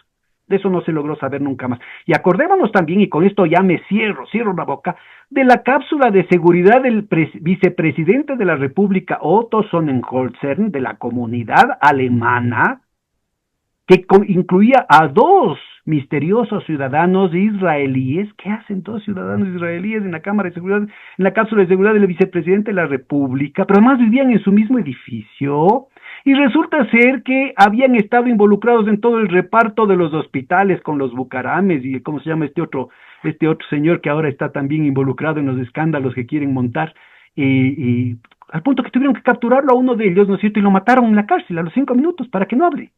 De eso no se logró saber nunca más. Y acordémonos también, y con esto ya me cierro la boca, de la cápsula de seguridad del vicepresidente de la República, Otto Sonnenholzern, de la Comunidad Alemana, que incluía a 2 misteriosos ciudadanos israelíes. ¿Qué hacen 2 ciudadanos israelíes en la Cámara de Seguridad, en la cápsula de seguridad del vicepresidente de la República? Pero además vivían en su mismo edificio. Y resulta ser que habían estado involucrados en todo el reparto de los hospitales con los Bucarames y ¿cómo se llama este otro señor que ahora está también involucrado en los escándalos que quieren montar? Y al punto que tuvieron que capturarlo a uno de ellos, ¿no es cierto? Y lo mataron en la cárcel a los 5 minutos para que no hable.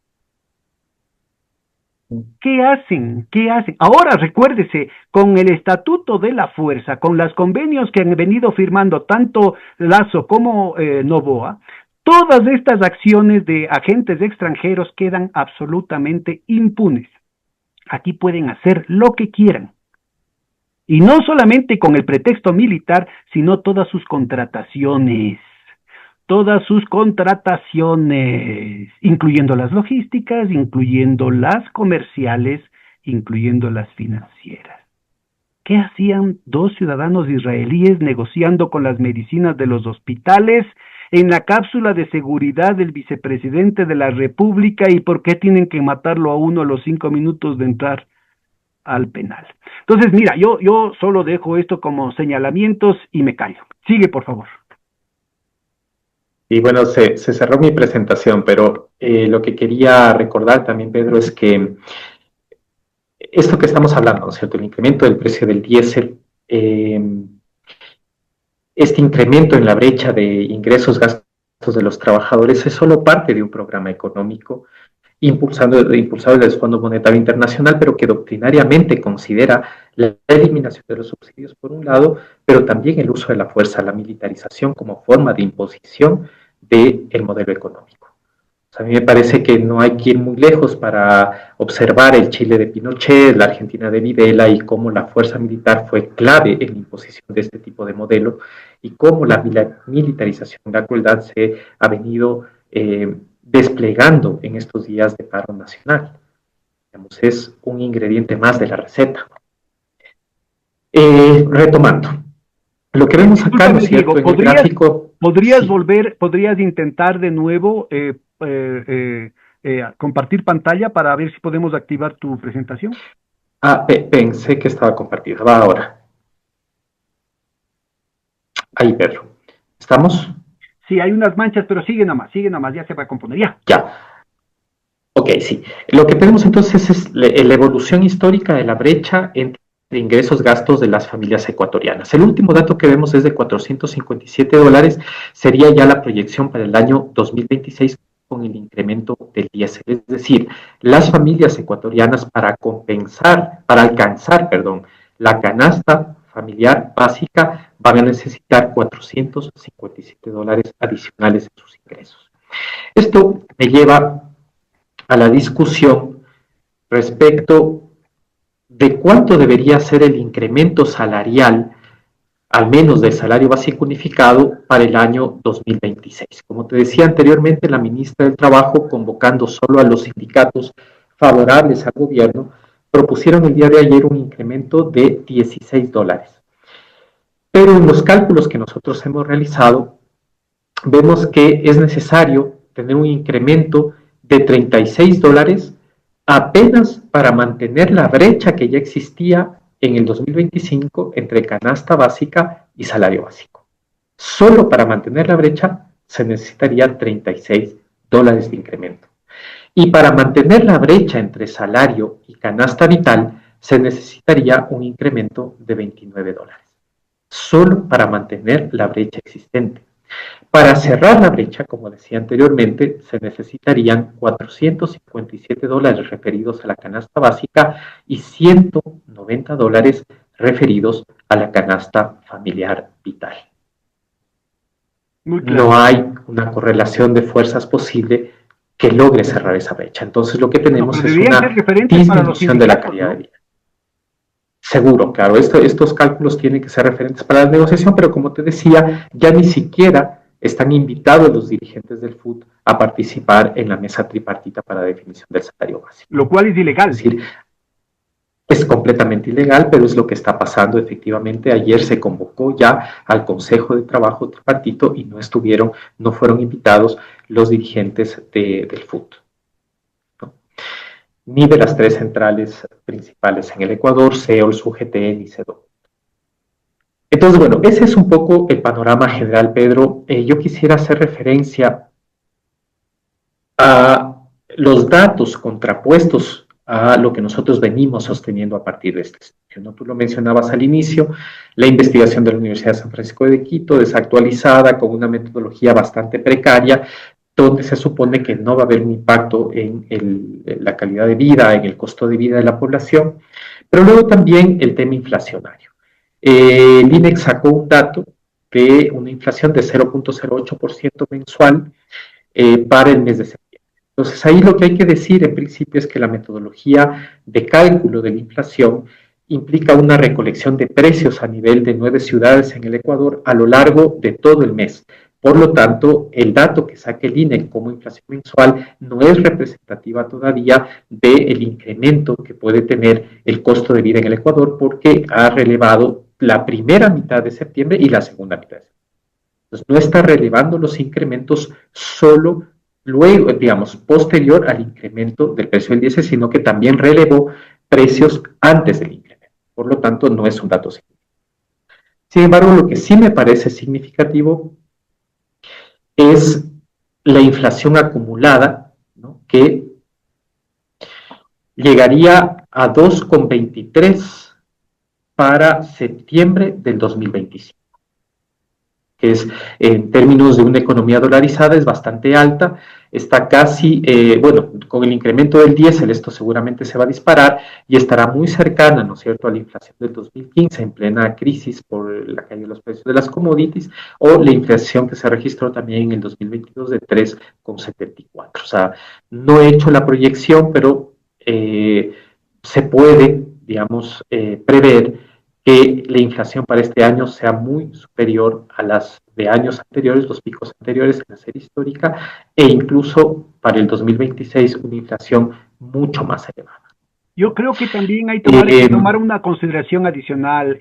¿Qué hacen? Ahora recuérdese, con el Estatuto de la Fuerza, con los convenios que han venido firmando tanto Lazo como Noboa, todas estas acciones de agentes extranjeros quedan absolutamente impunes. Aquí pueden hacer lo que quieran. Y no solamente con el pretexto militar, sino todas sus contrataciones, incluyendo las logísticas, incluyendo las comerciales, incluyendo las financieras. ¿Qué hacían 2 ciudadanos israelíes negociando con las medicinas de los hospitales en la cápsula de seguridad del vicepresidente de la República? ¿Y por qué tienen que matarlo a uno a los 5 minutos de entrar al penal? Entonces, mira, yo solo dejo esto como señalamientos y me callo. Sigue, por favor. Y bueno, se cerró mi presentación, pero lo que quería recordar también, Pedro, es que esto que estamos hablando, ¿no es cierto? El incremento del precio del diésel, este incremento en la brecha de ingresos, gastos de los trabajadores es solo parte de un programa económico impulsado desde el Fondo Monetario Internacional, pero que doctrinariamente considera la eliminación de los subsidios por un lado, pero también el uso de la fuerza, la militarización como forma de imposición del modelo económico. O sea, a mí me parece que no hay que ir muy lejos para observar el Chile de Pinochet, la Argentina de Videla y cómo la fuerza militar fue clave en la imposición de este tipo de modelo y cómo la militarización, la crueldad se ha venido desplegando en estos días de paro nacional. Digamos, es un ingrediente más de la receta. Retomando, lo que vemos acá, ¿no es cierto? Diego, en el gráfico. ¿Podrías intentar de nuevo compartir pantalla para ver si podemos activar tu presentación? Pensé que estaba compartida. Va ahora. Ahí, Pedro. ¿Estamos? Sí, hay unas manchas, pero sigue nomás, ya se va a componer, ya. Ya. Ok, sí. Lo que tenemos entonces es la evolución histórica de la brecha entre ingresos gastos de las familias ecuatorianas. El último dato que vemos es de $457, sería ya la proyección para el año 2026 con el incremento del diésel. Es decir, las familias ecuatorianas para alcanzar, perdón, la canasta familiar básica van a necesitar $457 adicionales en sus ingresos. Esto me lleva a la discusión respecto de cuánto debería ser el incremento salarial, al menos del salario básico unificado, para el año 2026. Como te decía anteriormente, la ministra del Trabajo, convocando solo a los sindicatos favorables al gobierno, propusieron el día de ayer un incremento de $16. Pero en los cálculos que nosotros hemos realizado, vemos que es necesario tener un incremento de $36 apenas para mantener la brecha que ya existía en el 2025 entre canasta básica y salario básico. Solo para mantener la brecha se necesitaría $36 de incremento. Y para mantener la brecha entre salario y canasta vital se necesitaría un incremento de $29. Solo para mantener la brecha existente. Para cerrar la brecha, como decía anteriormente, se necesitarían $457 referidos a la canasta básica y $190 referidos a la canasta familiar vital. Muy claro. No hay una correlación de fuerzas posible que logre cerrar esa brecha. Entonces lo que tenemos es una disminución de la calidad de vida. Seguro, claro, estos cálculos tienen que ser referentes para la negociación, pero como te decía, ya ni siquiera están invitados los dirigentes del FUT a participar en la mesa tripartita para la definición del salario básico. Lo cual es ilegal. Es decir, es completamente ilegal, pero es lo que está pasando efectivamente. Ayer se convocó ya al Consejo de Trabajo tripartito y no fueron invitados los dirigentes del FUT, ¿no? Ni de las tres centrales principales en el Ecuador, CEOL, UGT ni CEDO. Entonces, bueno, ese es un poco el panorama general, Pedro. Yo quisiera hacer referencia a los datos contrapuestos a lo que nosotros venimos sosteniendo a partir de este estudio, ¿no? Tú lo mencionabas al inicio, la investigación de la Universidad de San Francisco de Quito, desactualizada, con una metodología bastante precaria, donde se supone que no va a haber un impacto en la calidad de vida, en el costo de vida de la población, pero luego también el tema inflacionario. El INEX sacó un dato de una inflación de 0.08% mensual para el mes de septiembre. Entonces, ahí lo que hay que decir en principio es que la metodología de cálculo de la inflación implica una recolección de precios a nivel de 9 ciudades en el Ecuador a lo largo de todo el mes. Por lo tanto, el dato que saque el INEC como inflación mensual no es representativa todavía del incremento que puede tener el costo de vida en el Ecuador, porque ha relevado la primera mitad de septiembre y la segunda mitad de septiembre. Entonces, no está relevando los incrementos solo luego, digamos, posterior al incremento del precio del diésel, sino que también relevó precios antes del incremento. Por lo tanto, no es un dato significativo. Sin embargo, lo que sí me parece significativo es la inflación acumulada, ¿no?, que llegaría a 2,23 para septiembre del 2025. Que es, en términos de una economía dolarizada, es bastante alta, está casi, bueno, con el incremento del diésel esto seguramente se va a disparar y estará muy cercana, ¿no es cierto?, a la inflación del 2015 en plena crisis por la caída de los precios de las commodities, o la inflación que se registró también en el 2022 de 3,74. O sea, no he hecho la proyección, pero se puede, digamos, prever que la inflación para este año sea muy superior a las de años anteriores, los picos anteriores en la serie histórica, e incluso para el 2026 una inflación mucho más elevada. Yo creo que también hay que tomar una consideración adicional,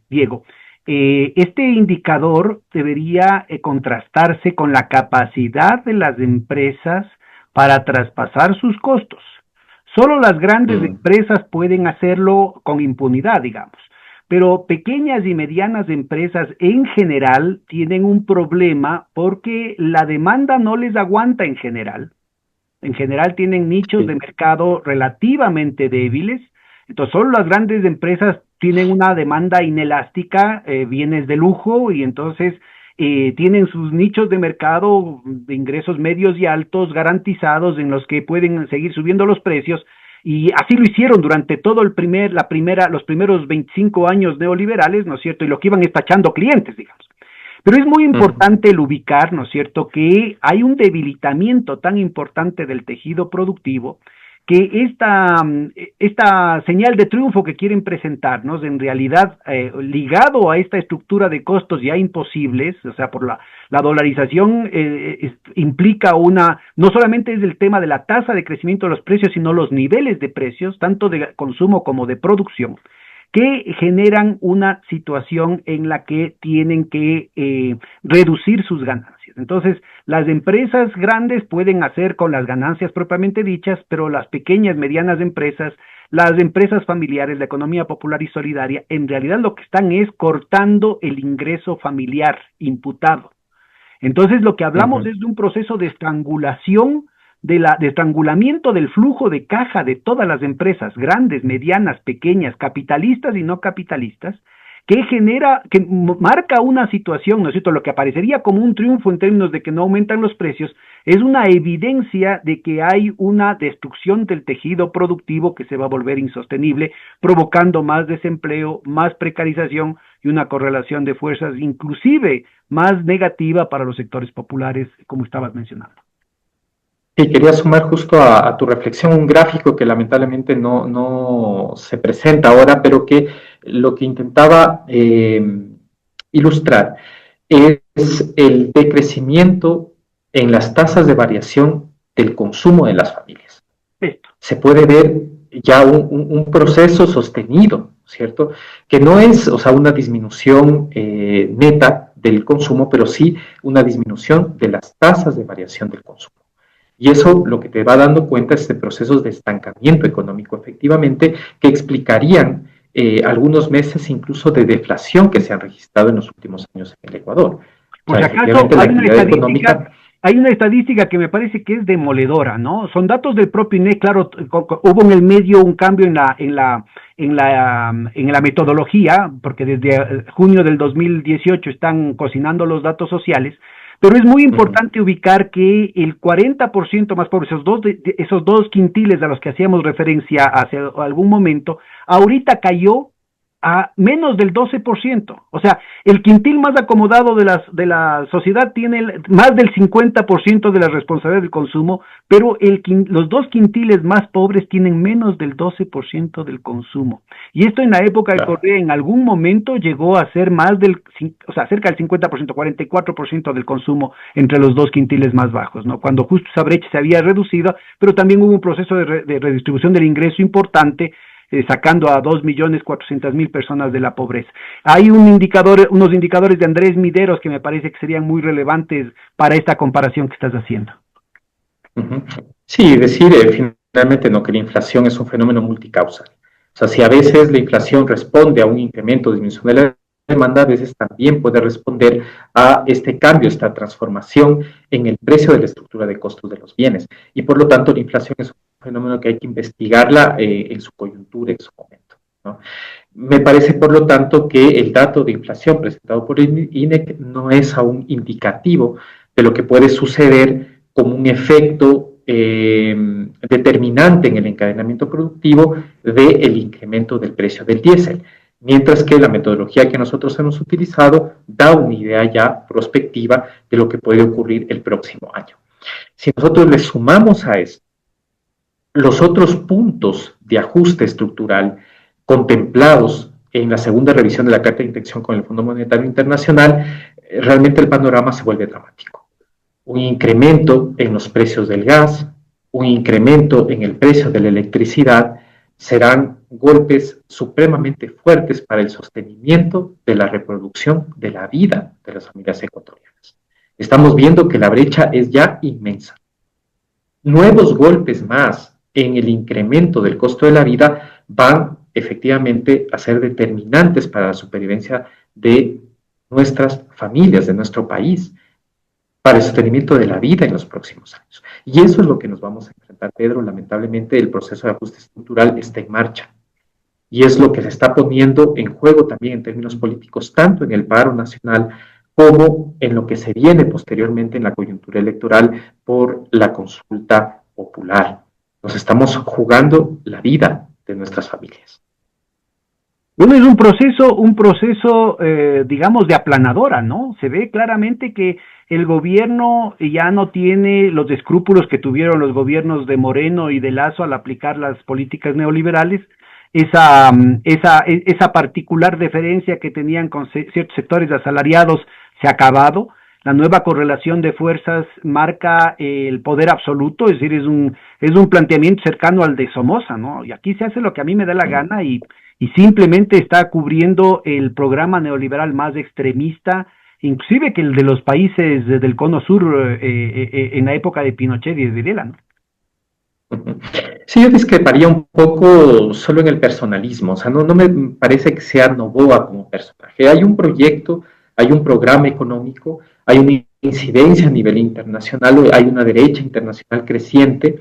Diego. Este indicador debería contrastarse con la capacidad de las empresas para traspasar sus costos. Solo las grandes empresas pueden hacerlo con impunidad, digamos. pero pequeñas y medianas empresas en general tienen un problema porque la demanda no les aguanta en general. En general tienen nichos de Sí. mercado relativamente débiles. Entonces, solo las grandes empresas tienen una demanda inelástica, bienes de lujo, y entonces tienen sus nichos de mercado de ingresos medios y altos garantizados en los que pueden seguir subiendo los precios. Y así lo hicieron durante todo los primeros 25 años neoliberales, ¿no es cierto? Y lo que iban es tachando clientes, digamos. Pero es muy Ujú. importante el ubicar, ¿no es cierto?, que hay un debilitamiento tan importante del tejido productivo que esta señal de triunfo que quieren presentarnos, en realidad, ligado a esta estructura de costos ya imposibles, o sea, por la dolarización, implica no solamente es el tema de la tasa de crecimiento de los precios, sino los niveles de precios, tanto de consumo como de producción, que generan una situación en la que tienen que reducir sus ganancias. Entonces, las empresas grandes pueden hacer con las ganancias propiamente dichas, pero las pequeñas, medianas empresas, las empresas familiares, la economía popular y solidaria, en realidad lo que están es cortando el ingreso familiar imputado. Entonces, lo que hablamos Ujú. es de un proceso de estrangulación, de estrangulamiento del flujo de caja de todas las empresas, grandes, medianas, pequeñas, capitalistas y no capitalistas, que marca una situación, ¿no es cierto? Lo que aparecería como un triunfo en términos de que no aumentan los precios, es una evidencia de que hay una destrucción del tejido productivo que se va a volver insostenible, provocando más desempleo, más precarización y una correlación de fuerzas inclusive más negativa para los sectores populares, como estabas mencionando. Sí, quería sumar justo a tu reflexión un gráfico que lamentablemente no se presenta ahora, pero que lo que intentaba ilustrar es el decrecimiento en las tasas de variación del consumo de las familias. Esto. Se puede ver ya un proceso sostenido, ¿cierto? Que no es, o sea, una disminución neta del consumo, pero sí una disminución de las tasas de variación del consumo. Y eso lo que te va dando cuenta es de procesos de estancamiento económico, efectivamente, que explicarían algunos meses incluso de deflación que se han registrado en los últimos años en el Ecuador. O Por sea, si acaso, efectivamente la actividad económica. hay una estadística que me parece que es demoledora, ¿no? Son datos del propio INE, claro, hubo en el medio un cambio en la metodología, porque desde junio del 2018 están cocinando los datos sociales, pero es muy Uh-huh. importante ubicar que el 40% más pobre, esos dos quintiles a los que hacíamos referencia hace algún momento, ahorita cayó a menos del 12%. O sea, el quintil más acomodado de la sociedad tiene más del 50% de la responsabilidad del consumo, pero los dos quintiles más pobres tienen menos del 12% del consumo. Y esto en la época de Claro. Correa en algún momento llegó a ser o sea, cerca del 50%, 44% del consumo entre los dos quintiles más bajos, ¿no? Cuando justo esa brecha se había reducido, pero también hubo un proceso de redistribución del ingreso importante, sacando a 2.400.000 personas de la pobreza. Hay unos indicadores de Andrés Mideros que me parece que serían muy relevantes para esta comparación que estás haciendo. Uh-huh. Sí, decir finalmente no que la inflación es un fenómeno multicausal. O sea, si a veces la inflación responde a un incremento o disminución de la demanda, a veces también puede responder a este cambio, esta transformación en el precio de la estructura de costos de los bienes. Y por lo tanto, la inflación es un fenómeno que hay que investigarla en su coyuntura, en su momento, ¿no? Me parece, por lo tanto, que el dato de inflación presentado por el INEC no es aún indicativo de lo que puede suceder como un efecto determinante en el encadenamiento productivo del incremento del precio del diésel, mientras que la metodología que nosotros hemos utilizado da una idea ya prospectiva de lo que puede ocurrir el próximo año. Si nosotros le sumamos a esto los otros puntos de ajuste estructural contemplados en la segunda revisión de la Carta de Intención con el Fondo Monetario Internacional, realmente el panorama se vuelve dramático. Un incremento en los precios del gas, un incremento en el precio de la electricidad, serán golpes supremamente fuertes para el sostenimiento de la reproducción de la vida de las familias ecuatorianas. Estamos viendo que la brecha es ya inmensa. Nuevos golpes más en el incremento del costo de la vida van efectivamente a ser determinantes para la supervivencia de nuestras familias, de nuestro país, para el sostenimiento de la vida en los próximos años. Y eso es lo que nos vamos a enfrentar, Pedro. Lamentablemente, el proceso de ajuste estructural está en marcha. Y es lo que se está poniendo en juego también en términos políticos, tanto en el paro nacional como en lo que se viene posteriormente en la coyuntura electoral por la consulta popular. Nos estamos jugando la vida de nuestras familias. Bueno, es un proceso, digamos, de aplanadora, ¿no? Se ve claramente que el gobierno ya no tiene los escrúpulos que tuvieron los gobiernos de Moreno y de Lazo al aplicar las políticas neoliberales. Esa particular deferencia que tenían con ciertos sectores asalariados se ha acabado. La nueva correlación de fuerzas marca el poder absoluto, es decir, es un planteamiento cercano al de Somoza, ¿no? Y aquí se hace lo que a mí me da la gana y simplemente está cubriendo el programa neoliberal más extremista, inclusive que el de los países del Cono Sur en la época de Pinochet y de Videla, ¿no? Sí, yo discreparía un poco solo en el personalismo, o sea, no me parece que sea Noboa como personaje. Hay un proyecto, hay un programa económico, hay una incidencia a nivel internacional, hay una derecha internacional creciente,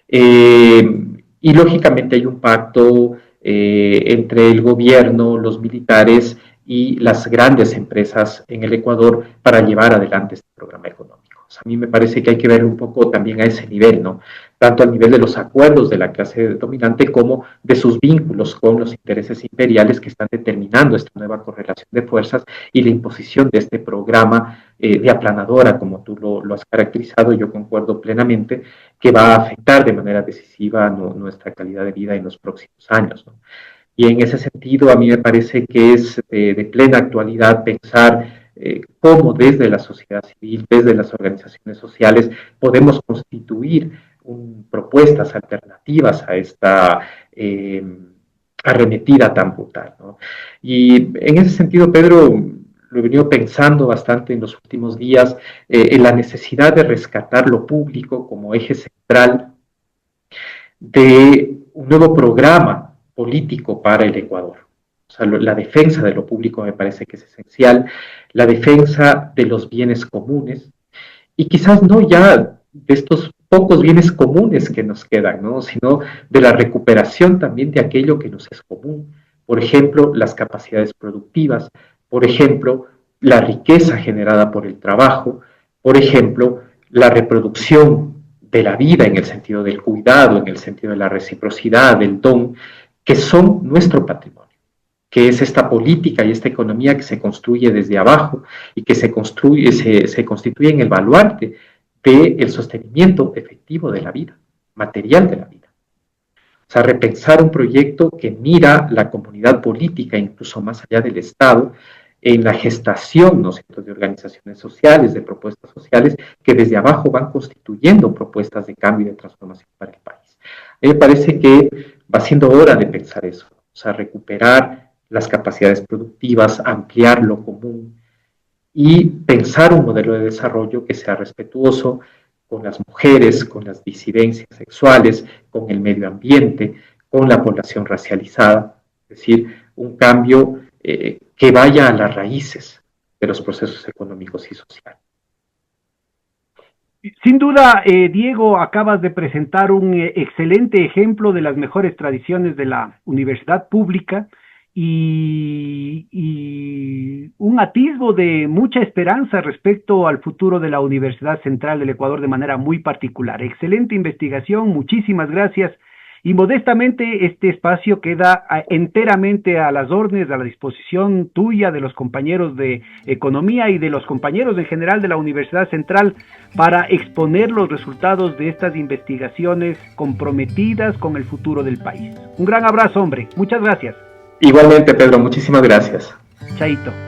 y lógicamente hay un pacto entre el gobierno, los militares y las grandes empresas en el Ecuador para llevar adelante este programa económico. O sea, a mí me parece que hay que ver un poco también a ese nivel, ¿no? Tanto al nivel de los acuerdos de la clase dominante como de sus vínculos con los intereses imperiales que están determinando esta nueva correlación de fuerzas y la imposición de este programa de aplanadora, como tú lo has caracterizado, yo concuerdo plenamente, que va a afectar de manera decisiva nuestra calidad de vida en los próximos años, ¿no? Y en ese sentido, a mí me parece que es de plena actualidad pensar cómo desde la sociedad civil, desde las organizaciones sociales, podemos constituir propuestas alternativas a esta arremetida tan brutal, ¿no? Y en ese sentido, Pedro, lo he venido pensando bastante en los últimos días, en la necesidad de rescatar lo público como eje central de un nuevo programa político para el Ecuador. O sea, la defensa de lo público me parece que es esencial, la defensa de los bienes comunes, y quizás no ya de estos pocos bienes comunes que nos quedan, ¿no? Sino de la recuperación también de aquello que nos es común. Por ejemplo, las capacidades productivas, por ejemplo, la riqueza generada por el trabajo, por ejemplo, la reproducción de la vida en el sentido del cuidado, en el sentido de la reciprocidad, del don, que son nuestro patrimonio, que es esta política y esta economía que se construye desde abajo y que se constituye en el baluarte del sostenimiento efectivo de la vida, material de la vida. O sea, repensar un proyecto que mira la comunidad política, incluso más allá del Estado, en la gestación, ¿no es cierto?, de organizaciones sociales, de propuestas sociales, que desde abajo van constituyendo propuestas de cambio y de transformación para el país. A mí me parece que va siendo hora de pensar eso, o sea, recuperar las capacidades productivas, ampliar lo común y pensar un modelo de desarrollo que sea respetuoso con las mujeres, con las disidencias sexuales, con el medio ambiente, con la población racializada, es decir, un cambio que vaya a las raíces de los procesos económicos y sociales. Sin duda, Diego, acabas de presentar un excelente ejemplo de las mejores tradiciones de la universidad pública y un atisbo de mucha esperanza respecto al futuro de la Universidad Central del Ecuador de manera muy particular. Excelente investigación, muchísimas gracias. Y modestamente este espacio queda enteramente a las órdenes, a la disposición tuya, de los compañeros de Economía y de los compañeros en general de la Universidad Central para exponer los resultados de estas investigaciones comprometidas con el futuro del país. Un gran abrazo, hombre. Muchas gracias. Igualmente, Pedro, muchísimas gracias. Chaito.